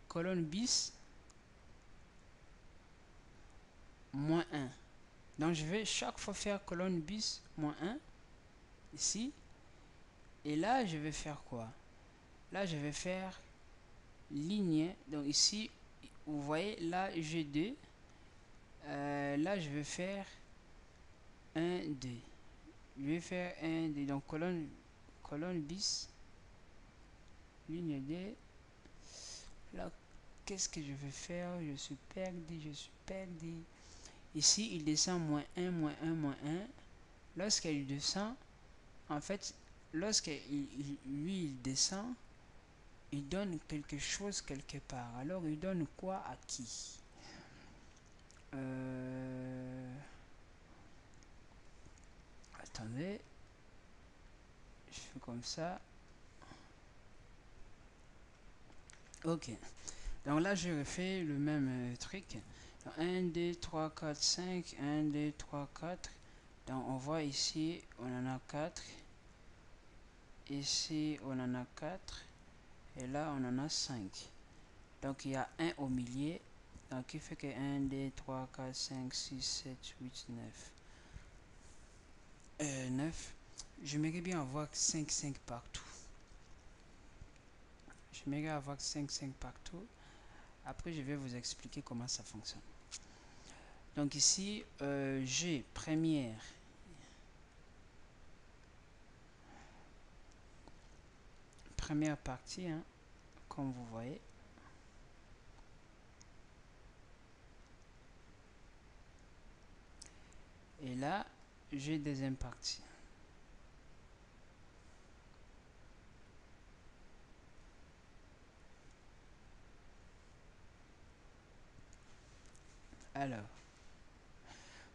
colonne bis moins 1. Donc je vais chaque fois faire colonne bis moins 1 ici. Et là, je vais faire quoi? Là, je vais faire ligne. Donc ici, vous voyez, là, j'ai 2. Là, je vais faire 1, 2. Je vais faire 1, 2. Donc colonne bis, ligne 2. Là, qu'est-ce que je vais faire? Je suis perdu. Ici, il descend moins 1, moins 1, moins 1. Lorsqu'il descend, en fait, lui, il descend, il donne quelque chose quelque part. Alors, il donne quoi à qui? Attendez, je fais comme ça. Ok. Donc là, je refais le même truc. 1, 2, 3, 4, 5. 1, 2, 3, 4. Donc on voit ici, on en a 4. Ici, on en a 4. Et là, on en a 5. Donc il y a 1 au milieu. Donc il fait que 1, 2, 3, 4, 5, 6, 7, 8, 9. 9. J'aimerais bien avoir 5, 5 partout. J'aimerais avoir 5, 5 partout. Après, je vais vous expliquer comment ça fonctionne. Donc ici, j'ai première partie, hein, comme vous voyez. Et là, j'ai deuxième partie. Alors,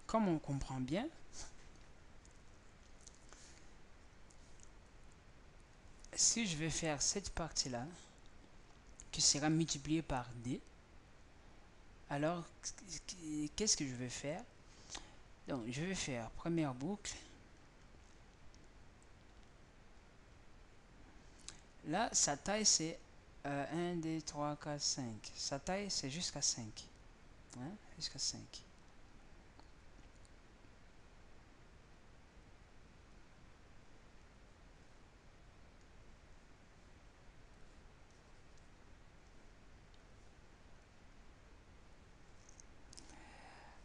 comme on comprend bien, si je vais faire cette partie-là, qui sera multipliée par D, alors qu'est-ce que je vais faire? Donc, je vais faire première boucle. Là, sa taille, c'est 1, 2, 3, 4, 5. Sa taille, c'est jusqu'à 5. Hein? Jusqu'à 5.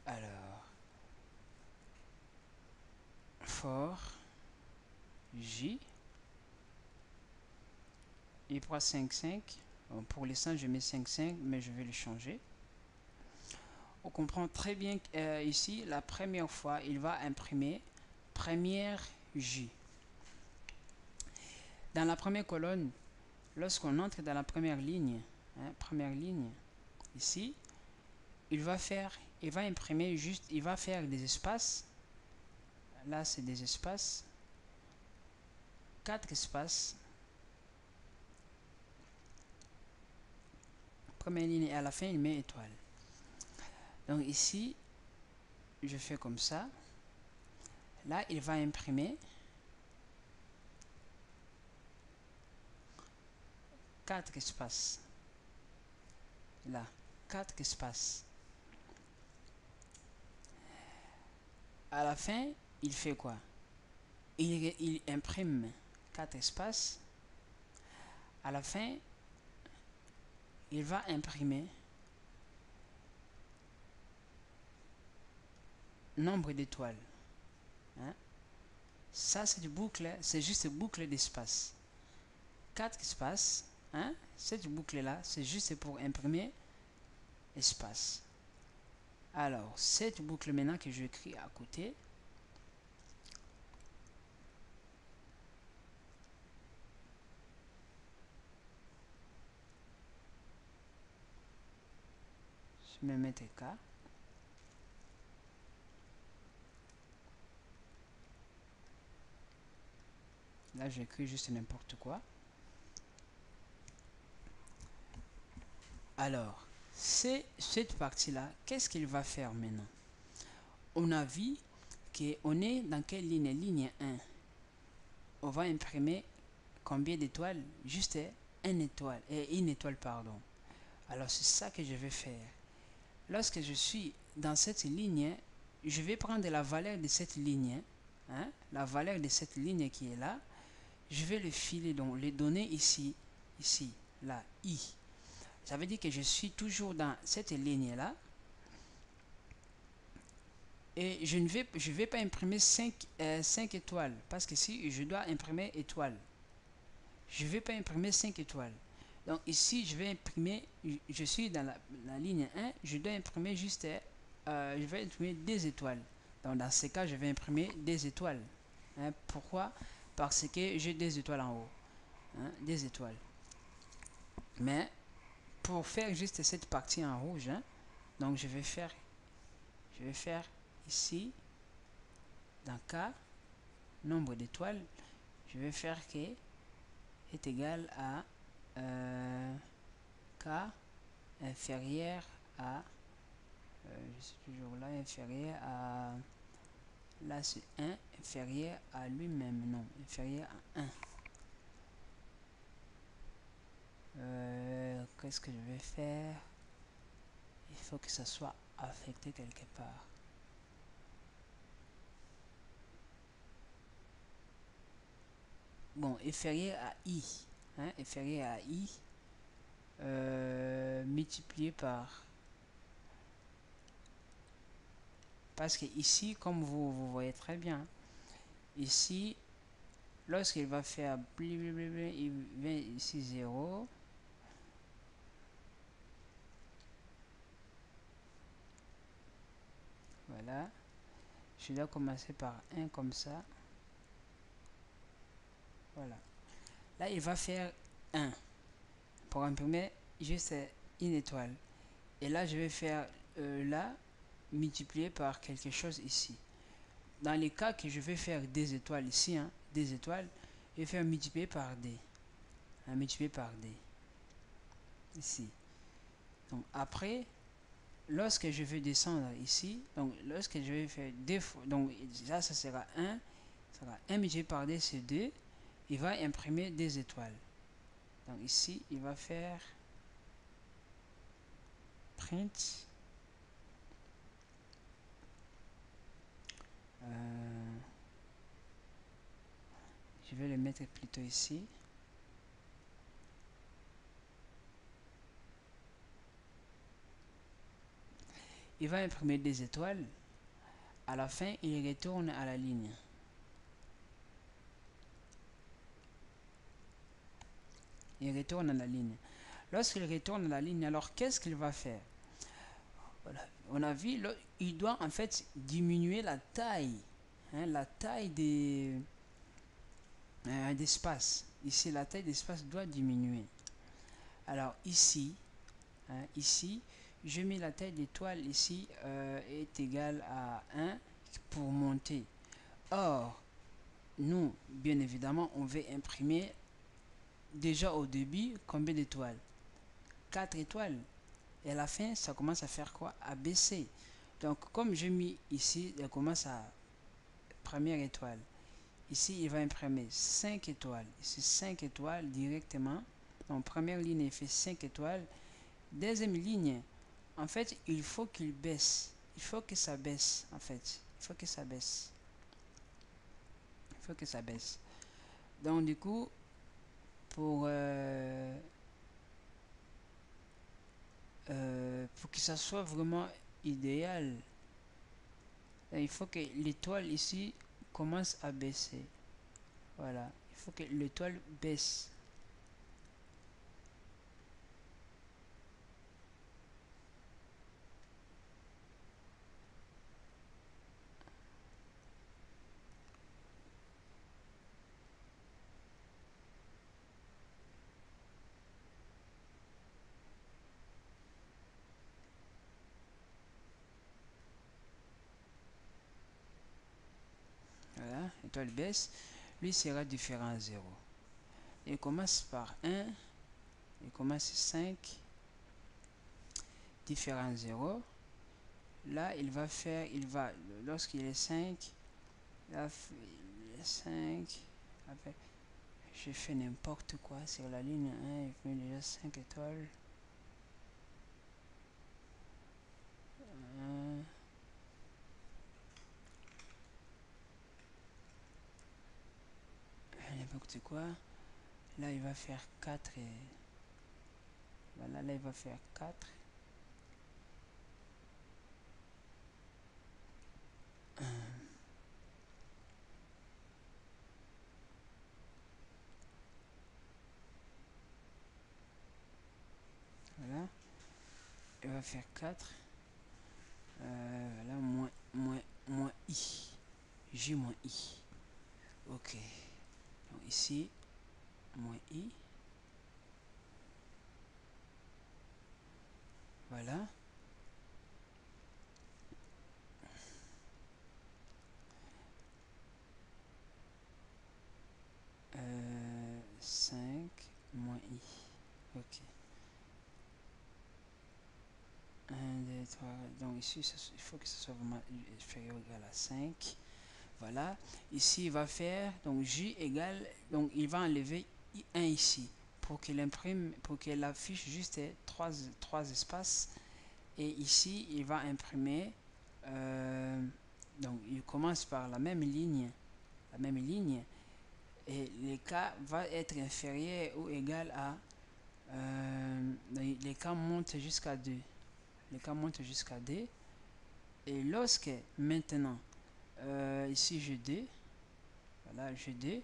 Alors, for J, il prend 5, 5. Bon, pour l'instant, je mets 5, 5, mais je vais le changer. On comprend très bien ici, la première fois, il va imprimer première J. Dans la première colonne, lorsqu'on entre dans la première ligne, ici, il va imprimer juste, il va faire des espaces. Là, c'est des espaces. 4 espaces. Première ligne et à la fin, il met étoile. Donc ici, je fais comme ça. Là, il va imprimer 4 espaces. Là, 4 espaces. À la fin, il fait quoi? Il imprime 4 espaces. À la fin, il va imprimer nombre d'étoiles. Hein? Ça, c'est du boucle, c'est juste boucle d'espace. 4 espaces. Hein? Cette boucle-là, c'est juste pour imprimer espace. Alors, cette boucle maintenant que j'écris à côté, je vais mettre K. Là, j'écris juste n'importe quoi. Alors, c'est cette partie-là, qu'est-ce qu'il va faire maintenant? On a vu qu'on est dans quelle ligne? Ligne 1. On va imprimer combien d'étoiles? Juste une étoile, pardon. Alors, c'est ça que je vais faire. Lorsque je suis dans cette ligne, je vais prendre la valeur de cette ligne, hein, la valeur de cette ligne qui est là. Je vais le filer, donc les données ici, là, I. Ça veut dire que je suis toujours dans cette ligne-là. Et je ne vais pas imprimer 5 étoiles. Parce que si je dois imprimer étoiles, je ne vais pas imprimer 5 étoiles. Donc ici, je vais imprimer, je suis dans la ligne 1, je dois imprimer juste, je vais imprimer 2 étoiles. Donc dans ce cas, je vais imprimer 2 étoiles. Hein, pourquoi? Parce que j'ai 2 étoiles en haut. Hein, 2 étoiles. Mais pour faire juste cette partie en rouge, hein, donc je vais faire ici, dans K, nombre d'étoiles, je vais faire que est égal à K inférieur à, je suis toujours là, inférieur à, là c'est 1, inférieur à lui-même, non, inférieur à 1. Qu'est-ce que je vais faire? Il faut que ça soit affecté quelque part. Bon, inférieur à I, hein, inférieur à I, multiplié par, parce que ici, comme vous voyez très bien, ici, lorsqu'il va faire blablabla, il vient ici 0. Voilà. Je dois commencer par 1 comme ça. Voilà. Là, il va faire 1 pour imprimer juste une étoile. Et là, je vais faire là, multiplié par quelque chose ici. Dans les cas que je vais faire des étoiles ici, hein, des étoiles, je vais faire multiplier par D. Hein, multiplier par D. Ici. Donc après, lorsque je vais descendre ici, donc lorsque je vais faire deux fois, donc ça sera 1, ça sera 1 multiplié par D, c'est 2, il va imprimer des étoiles. Donc ici, il va faire print, je vais le mettre plutôt ici. Il va imprimer des étoiles. À la fin, il retourne à la ligne. Il retourne à la ligne. Lorsqu'il retourne à la ligne, alors qu'est-ce qu'il va faire? Voilà. On a vu, il doit en fait diminuer la taille, hein, la taille d'espace. Ici, la taille d'espace doit diminuer. Alors ici, hein, ici, je mets la taille d'étoile ici est égale à 1 pour monter. Or, nous, bien évidemment, on veut imprimer déjà au début combien d'étoiles? 4 étoiles. Et à la fin, ça commence à faire quoi? À baisser. Donc, comme j'ai mis ici, elle commence à première étoile. Ici, il va imprimer 5 étoiles. Ici, 5 étoiles directement. Donc, première ligne, il fait 5 étoiles. Deuxième ligne, en fait, il faut qu'il baisse. Il faut que ça baisse, en fait. Il faut que ça baisse. Il faut que ça baisse. Donc, du coup, pour que ça soit vraiment idéal, il faut que l'étoile ici commence à baisser. Voilà. Il faut que l'étoile baisse. Voilà. L'étoile baisse. Lui sera différent à 0. Il commence par 1. Il commence 5. Différent 0. Là, il va faire, lorsqu'il est 5, là, 5, après, j'ai fait n'importe quoi sur la ligne 1, il fait déjà 5 étoiles. N'importe quoi. Là, il va faire 4 et... Voilà, là, il va faire 4. Voilà. Il va faire 4. Voilà, moins I. J moins I. Ok. Donc ici, moins I. Voilà. 5 moins i. Ok. 1, 2, 3. Donc ici, il faut que ce soit vraiment inférieur ou égal à 5. Voilà. Ici, il va faire, donc J égale, donc il va enlever I1 ici. Pour qu'il imprime, pour qu'il affiche juste trois espaces. Et ici, il va imprimer, donc il commence par la même ligne, et l'éK va être inférieur ou égal à, l'éK monte jusqu'à 2. L'éK monte jusqu'à 2. Et lorsque, maintenant, ici j'ai 2, voilà, j'ai 2,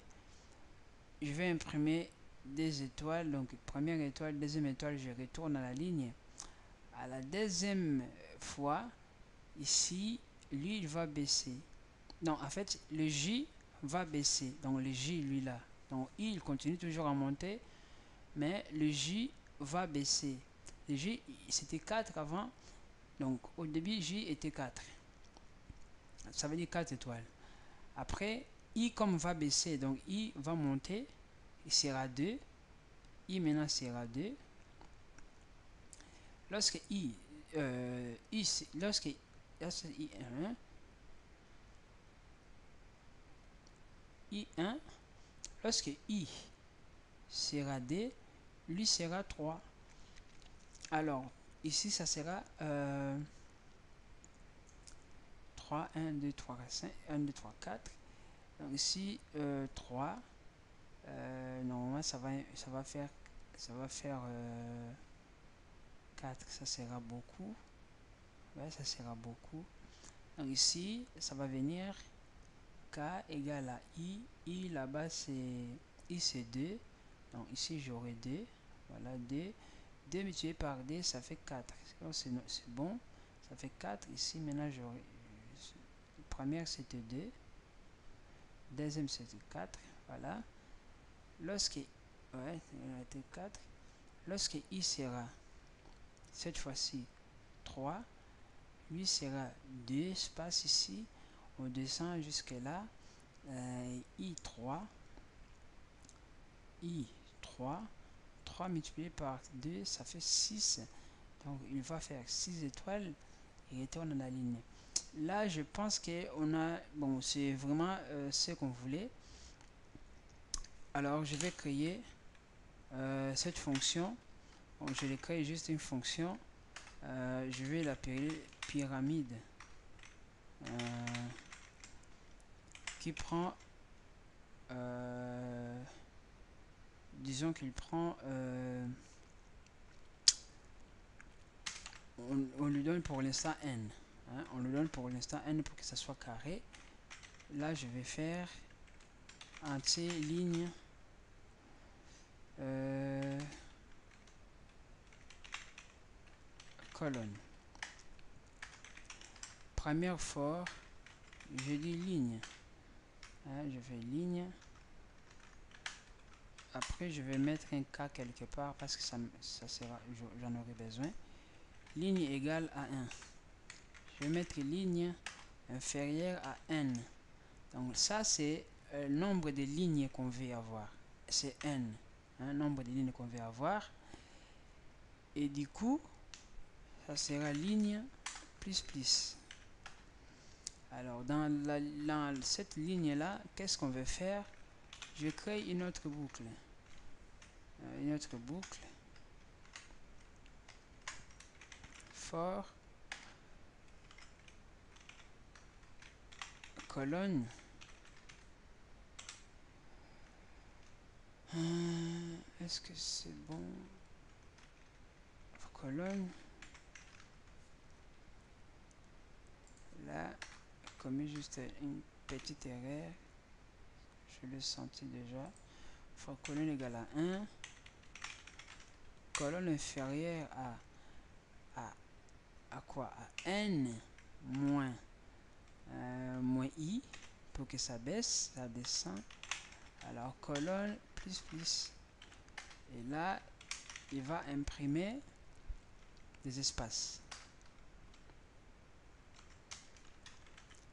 je vais imprimer des étoiles, donc première étoile, deuxième étoile, je retourne à la ligne. À la deuxième fois, ici, lui, il va baisser. Non, en fait, le J va baisser. Donc, le J, lui, là. Donc, I, il continue toujours à monter, mais le J va baisser. Le J, c'était 4 avant. Donc, au début, J était 4. Ça veut dire 4 étoiles. Après, I, comme va baisser, donc I va monter. Il sera 2. I, maintenant, sera 2. Lorsque lorsque I1, I1, lorsque I sera D, lui sera 3. Alors, ici, ça sera 3, 1, 2, 3, 5, 1, 2, 3, 4. Donc ici, 3. Normalement, ça va faire 4. Ça sera beaucoup. Ouais, ça sera beaucoup. Donc ici, ça va venir K égale à I. I là-bas, c'est I, c'est 2. Donc ici, j'aurai 2. Voilà, 2. 2 multiplié par 2, ça fait 4. C'est bon. Ça fait 4. Ici, maintenant, j'aurai. Première, c'était 2. Deuxième, c'était 4. Voilà. Lorsque. Ouais, c'était 4. Lorsque I sera, cette fois-ci, 3. Lui sera 2 espaces ici. On descend jusque là. I3. I3. 3 multiplié par 2, ça fait 6. Donc, il va faire 6 étoiles et retourne à la ligne. Là, je pense qu'on a... Bon, c'est vraiment ce qu'on voulait. Alors, je vais créer cette fonction. Bon, je vais créer juste une fonction. Je vais l'appeler pyramide. Qui prend... disons qu'il prend... on lui donne pour l'instant n. Hein, on lui donne pour l'instant n pour que ça soit carré. Là, je vais faire entier ligne colonne. Première fois, je dis ligne. Hein, je fais ligne. Après, je vais mettre un K quelque part parce que ça sera, j'en aurai besoin. Ligne égale à 1. Je vais mettre ligne inférieure à n. Donc ça, c'est le nombre de lignes qu'on veut avoir. C'est n. Un nombre de lignes qu'on veut avoir. Et du coup, ça sera ligne plus plus. Alors, dans cette ligne-là, qu'est-ce qu'on veut faire? Je crée une autre boucle. Une autre boucle. For colonne. Est-ce que c'est bon? Colonne. Là, commis juste une petite erreur. Je l'ai senti déjà. For colonne égale à 1. Colonne inférieure à quoi? À n moins, moins i pour que ça baisse, ça descend. Alors colonne plus plus. Et là, il va imprimer des espaces.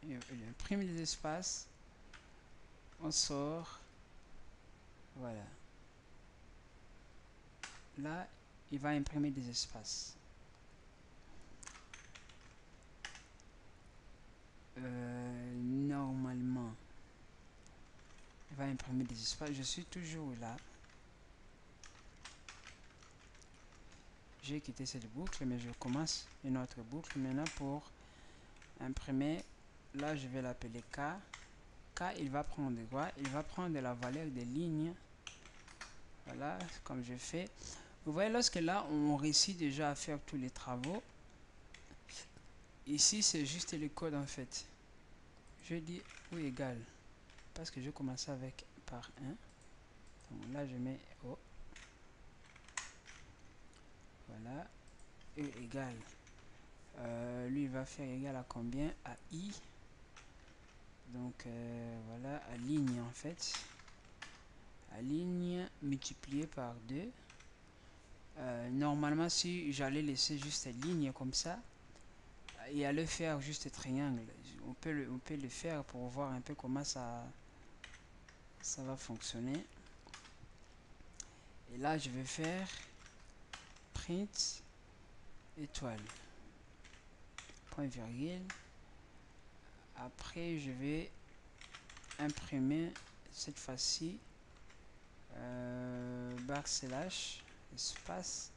Il imprime des espaces. On sort. Voilà. Là, il va imprimer des espaces. Normalement, il va imprimer des espaces. Je suis toujours là. J'ai quitté cette boucle, mais je commence une autre boucle maintenant pour imprimer. Là, je vais l'appeler K. K, il va prendre quoi? Il va prendre la valeur des lignes. Voilà, comme je fais. Vous voyez, lorsque là, on réussit déjà à faire tous les travaux. Ici, c'est juste le code en fait. Je dis ou égal. Parce que je commence avec par 1. Donc là, je mets O. Voilà. E égale. Lui, il va faire égal à combien? À I. Donc voilà, à ligne en fait. À ligne multiplié par 2. Normalement, si j'allais laisser juste ligne comme ça, et aller faire juste triangle, on peut le faire pour voir un peu comment ça va fonctionner. Et là, je vais faire print étoile, point virgule. Après, je vais imprimer cette fois-ci // espace.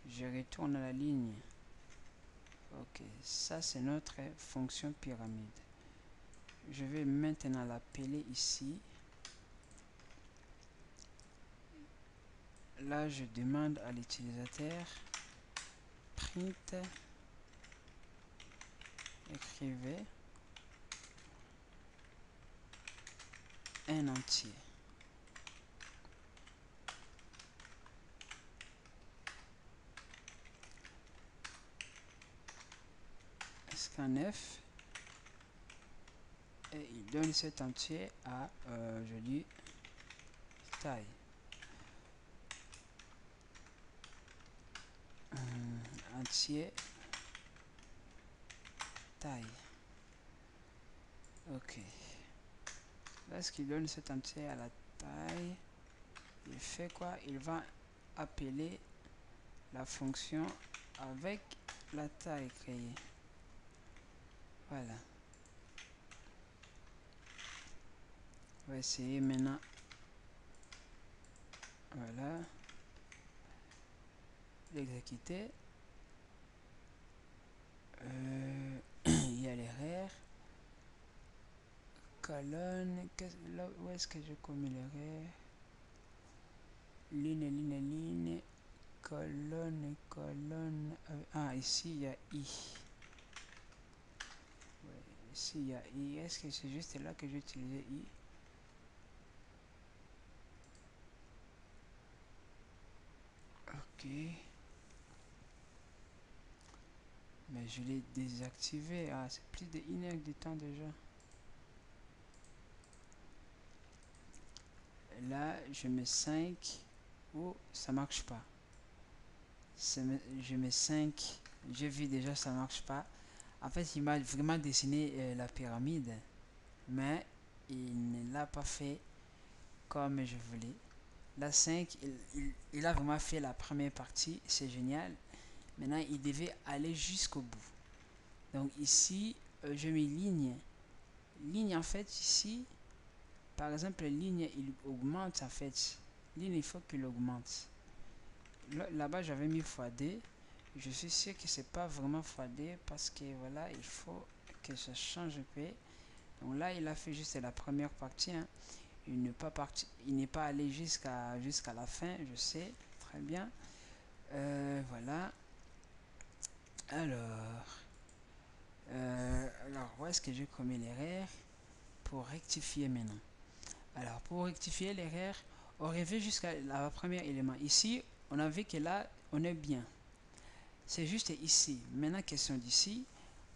Je retourne à la ligne. Ok, ça c'est notre fonction pyramide. Je vais maintenant l'appeler ici. Là, je demande à l'utilisateur print, écrivez un entier. Scanf, et il donne cet entier à, je dis, taille. Entier, taille. Ok. Lorsqu'il donne cet entier à la taille, il fait quoi? Il va appeler la fonction avec la taille créée. Voilà. On va essayer maintenant. Voilà. L'exécuter. Il y a l'erreur. Colonne. Là, où est-ce que je commets l'erreur? Ligne. Colonne. Ah, ici il y a I. Ouais, ici il y a I. Est-ce que c'est juste là que j'ai utilisé I? Ok. Mais je l'ai désactivé. Ah, c'est plus de 1 heure de temps déjà. Là, je mets 5. Oh, ça marche pas. Je mets 5. J'ai vu déjà ça marche pas. En fait, il m'a vraiment dessiné la pyramide. Mais il ne l'a pas fait comme je voulais. La 5, il a vraiment fait la première partie. C'est génial. Maintenant, il devait aller jusqu'au bout. Donc ici, je mets ligne. Ligne, en fait, ici, par exemple, ligne, il augmente, en fait. Ligne, il faut qu'il augmente. Là-bas, j'avais mis x2. Je suis sûr que c'est pas vraiment x2 parce que voilà, il faut que ça change un peu. Donc là, il a fait juste la première partie. Hein. Il n'est pas allé jusqu'à la fin, je sais très bien. Voilà. Alors, où est-ce que j'ai commis l'erreur? Pour rectifier maintenant. Alors, pour rectifier l'erreur, on revient jusqu'à la premier élément. Ici, on a vu que là, on est bien. C'est juste ici. Maintenant, question d'ici.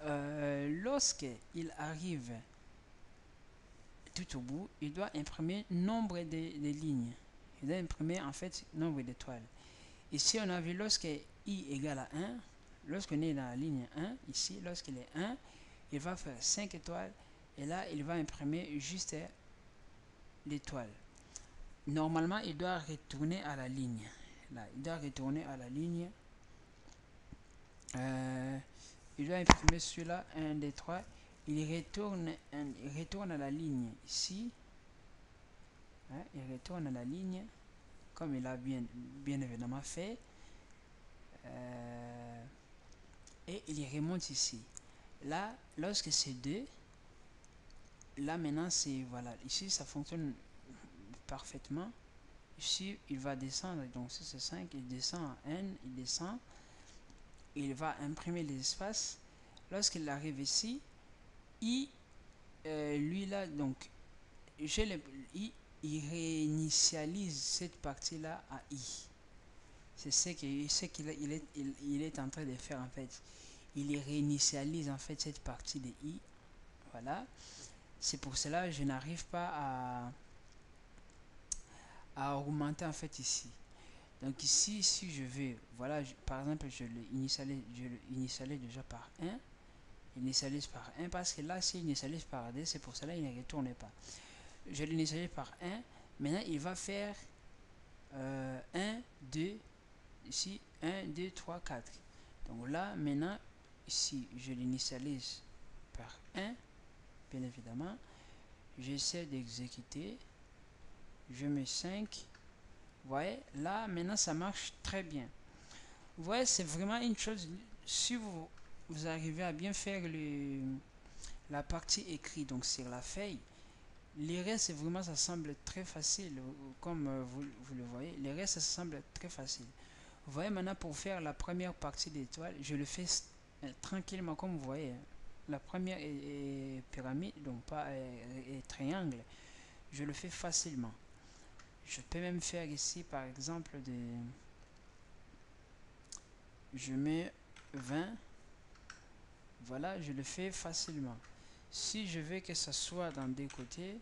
Lorsqu'il arrive tout au bout, il doit imprimer nombre de lignes. Il doit imprimer en fait nombre d'étoiles. Ici, on a vu lorsque I égale à 1, lorsqu'on est dans la ligne 1, ici, lorsqu'il est 1, il va faire 5 étoiles. Et là, il va imprimer juste l'étoile. Normalement, il doit retourner à la ligne. Là, il doit retourner à la ligne. Il doit imprimer celui-là, 1, 2, 3. Il retourne à la ligne ici. Hein, il retourne à la ligne comme il a bien évidemment fait. Et il remonte ici. Là, lorsque c'est 2, là maintenant c'est, voilà, ici ça fonctionne parfaitement. Ici il va descendre, donc si c'est 5, il descend à n, il descend, il va imprimer les espaces. Lorsqu'il arrive ici, I, lui là, donc I, il réinitialise cette partie là à I. C'est ce qu'il est en train de faire en fait. Il réinitialise en fait cette partie de I. Voilà. C'est pour cela que je n'arrive pas à augmenter en fait ici. Donc ici, si je vais, voilà, par exemple, je l'initialise déjà par 1. Initialise par 1 parce que là, s'il initialise par 2, c'est pour cela qu'il ne retourne pas. Je l'initialise par 1. Maintenant, il va faire 1, 2, ici, 1, 2, 3, 4. Donc là, maintenant, ici, je l'initialise par 1, bien évidemment. J'essaie d'exécuter. Je mets 5. Vous voyez, là, maintenant, ça marche très bien. Vous voyez, c'est vraiment une chose, si vous arrivez à bien faire la partie écrite, donc sur la feuille, les restes, c'est vraiment, ça semble très facile, comme vous le voyez. Les restes, ça semble très facile. Vous voyez, maintenant, pour faire la première partie d'étoile, je le fais tranquillement, comme vous voyez. La première est pyramide, donc pas est triangle. Je le fais facilement. Je peux même faire ici, par exemple, je mets 20. Voilà, je le fais facilement. Si je veux que ça soit dans des côtés,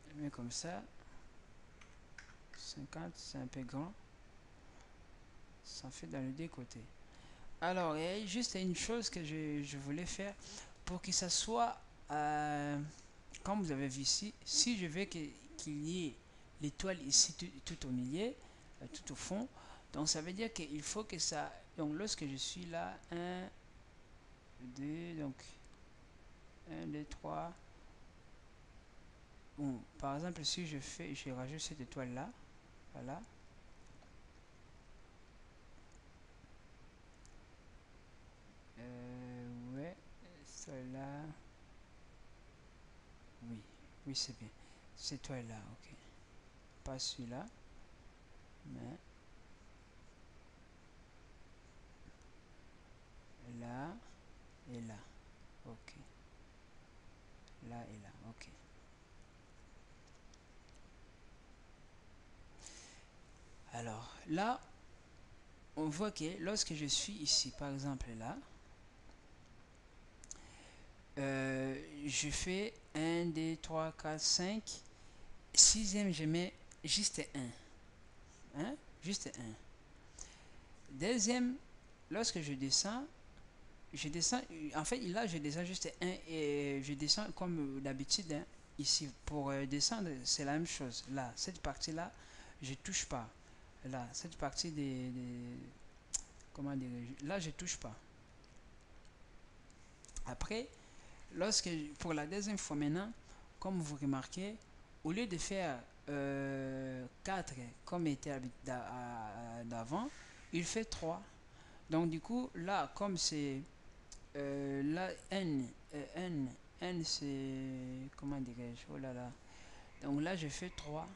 je mets comme ça. 50, c'est un peu grand. Ça fait dans les deux côtés. Alors, il y a juste une chose que je voulais faire pour que ça soit, comme vous avez vu ici, si je veux qu'il y ait l'étoile ici tout au milieu, tout au fond, donc ça veut dire qu'il faut que ça, donc lorsque je suis là, 1, 2, donc 1, 2, 3, bon, par exemple, si je rajoute cette étoile là, voilà, ouais, celle-là, oui, oui, c'est bien, cette étoile là, ok, pas celui-là, mais là et là, ok, là et là, ok. Alors là, on voit que lorsque je suis ici, par exemple là, je fais 1, 2, 3, 4, 5. Sixième, je mets juste 1. Hein? Juste 1. Deuxième, lorsque je descends, en fait là je descends juste 1 et je descends comme d'habitude. Hein. Ici, pour descendre, c'est la même chose. Là, cette partie-là, je touche pas. Là, cette partie comment dire, là je touche pas. Après, pour la deuxième fois maintenant, comme vous remarquez, au lieu de faire 4 comme était d'avant, il fait 3. Donc du coup, là, comme c'est là, n c'est, comment dirais-je, oh là là. Donc là, je fais 3.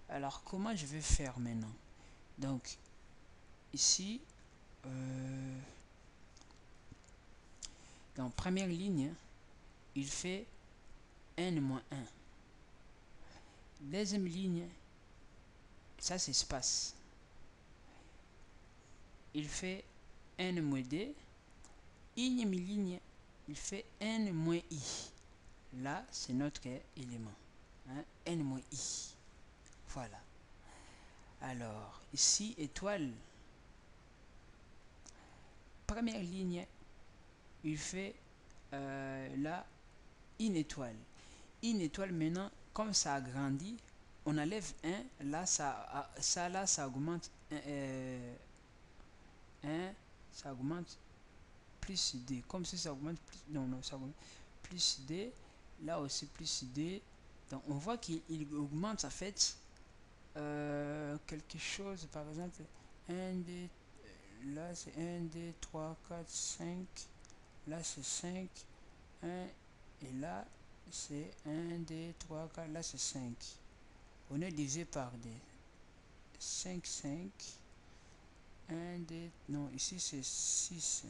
Alors, comment je vais faire maintenant? Donc, ici, dans première ligne, il fait n-1. Deuxième ligne, ça c'est espace. Il fait n-2. Énième ligne, il fait n-i. Là, c'est notre élément. Hein? N-i. Voilà. Alors, ici, étoile. Première ligne, il fait là une étoile. Une étoile maintenant, comme ça agrandit, on enlève 1, là ça augmente 1, ça augmente plus D, comme si ça augmente plus, non, ça augmente plus D, là aussi plus D, donc on voit qu'il augmente en fait quelque chose, par exemple 1 D, là c'est 1 D, 3, 4, 5, là c'est 5, 1, et là c'est 1 D, 3, 4, là c'est 5, on est divisé par D, 5, 5, 1 D, non ici c'est 6,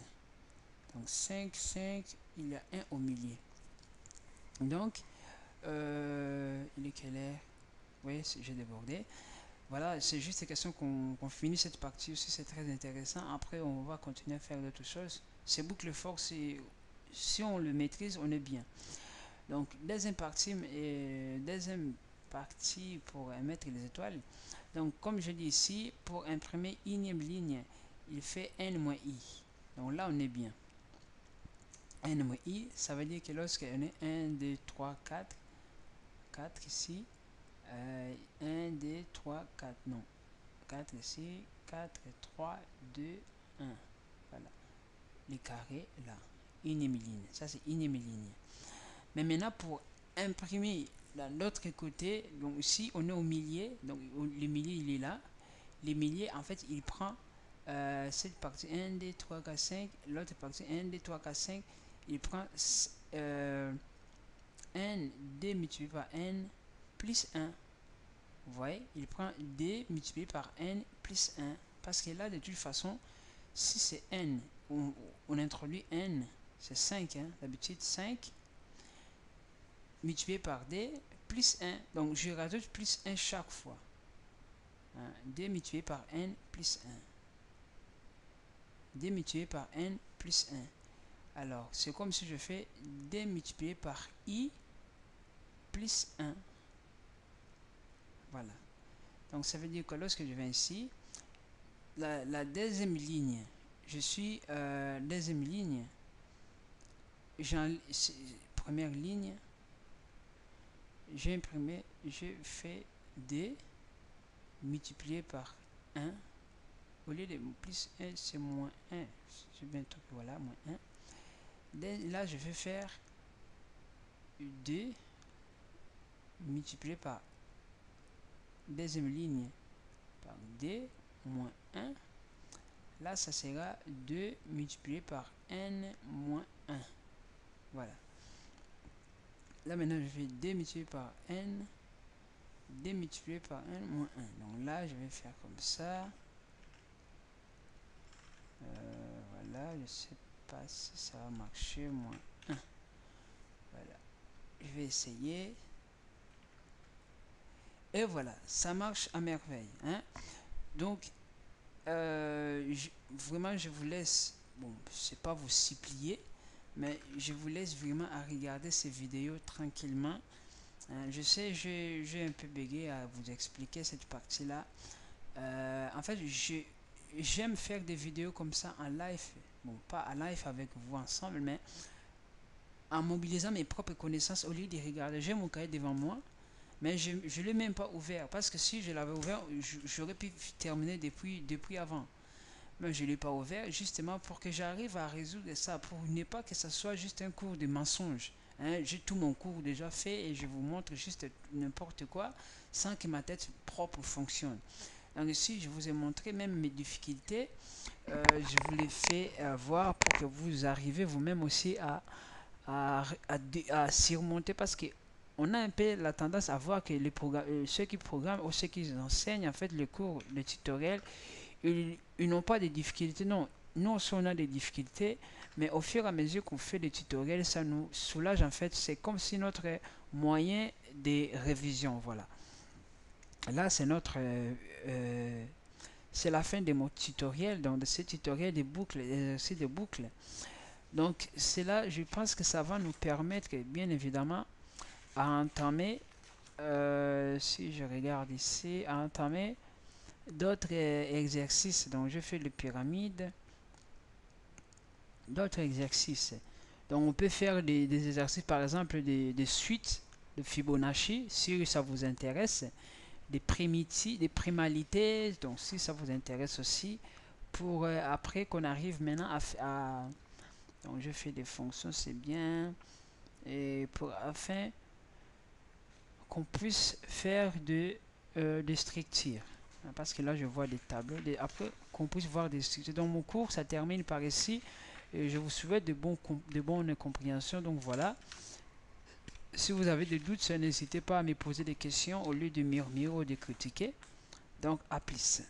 donc 5, 5, il y a 1 au milieu. Donc, il est quelle heure? Oui, j'ai débordé. Voilà, c'est juste question qu'on finisse cette partie aussi, c'est très intéressant. Après, on va continuer à faire d'autres choses. Ces boucles for, si on le maîtrise, on est bien. Donc, deuxième partie pour mettre les étoiles. Donc, comme je dis ici, pour imprimer énième ligne, il fait n-i. Donc là, on est bien. N-i, ça veut dire que lorsqu'on est 1, 2, 3, 4, 4 ici, 1, 2, 3, 4, non, 4 ici, 4, 3, 2, 1, voilà, les carrés là, énième ligne, ça c'est énième ligne. Mais maintenant pour imprimer de l'autre côté, donc ici on est au milieu, donc le milieu il est là, le milieu en fait il prend cette partie 1, 2, 3, 4, 5, l'autre partie 1, 2, 3, 4, 5, il prend n d multiplié par n plus 1. Vous voyez, il prend d multiplié par n plus 1. Parce que là, de toute façon, si c'est n, on introduit n, c'est 5. Hein, d'habitude, 5 multiplié par d plus 1. Donc, je rajoute plus 1 chaque fois. Hein, d multiplié par n plus 1. D multiplié par n plus 1. Alors, c'est comme si je fais d multiplié par i plus 1. Voilà. Donc, ça veut dire que lorsque je viens ici, la deuxième ligne, je suis deuxième ligne, première ligne, j'ai imprimé, je fais d multiplié par 1, au lieu de plus 1, c'est moins 1, c'est bientôt, voilà, moins 1. Là, je vais faire d multiplié par deuxième ligne par d moins 1. Là, ça sera 2 multiplié par n moins 1. Voilà. Là, maintenant, je fais d multiplié par n, d multiplié par n moins 1. Donc là, je vais faire comme ça. Voilà, je ne sais pas si ça va marcher, moins 1. Voilà. Je vais essayer. Et voilà, ça marche à merveille. Hein? Donc, vraiment, je vous laisse, bon, c'est pas vous supplier, mais je vous laisse vraiment à regarder ces vidéos tranquillement. Hein, je sais, j'ai un peu bégayé à vous expliquer cette partie-là. En fait, j'aime faire des vidéos comme ça en live. Bon, pas en live avec vous ensemble, mais en mobilisant mes propres connaissances au lieu de regarder. J'ai mon cahier devant moi. Mais je ne l'ai même pas ouvert parce que si je l'avais ouvert, j'aurais pu terminer depuis avant. Mais je ne l'ai pas ouvert justement pour que j'arrive à résoudre ça, pour ne pas que ça soit juste un cours de mensonge. Hein, j'ai tout mon cours déjà fait et je vous montre juste n'importe quoi sans que ma tête propre fonctionne. Donc ici, je vous ai montré même mes difficultés. Je vous les fais voir pour que vous arrivez vous-même aussi à surmonter parce que on a un peu la tendance à voir que ceux qui programment ou ceux qui enseignent en fait le cours, le tutoriel, ils n'ont pas de difficultés. Non, nous aussi on a des difficultés, mais au fur et à mesure qu'on fait des tutoriels, ça nous soulage en fait. C'est comme si notre moyen de révision, voilà. Là, c'est c'est la fin de mon tutoriel, donc de ce tutoriel des boucles, exercices de boucles. Donc, c'est là, je pense que ça va nous permettre, bien évidemment, à entamer, si je regarde ici, à entamer d'autres exercices. Donc je fais le pyramide, d'autres exercices. Donc on peut faire des exercices, par exemple des suites de Fibonacci si ça vous intéresse, des primitives, des primalités, donc si ça vous intéresse aussi, pour après qu'on arrive maintenant donc je fais des fonctions, c'est bien, et pour afin qu'on puisse faire des structures. Parce que là je vois des tableaux, après qu'on puisse voir des structures. Donc mon cours ça termine par ici, et je vous souhaite de bonnes compréhensions. Donc voilà, si vous avez des doutes, n'hésitez pas à me poser des questions au lieu de murmurer ou de critiquer. Donc à plus.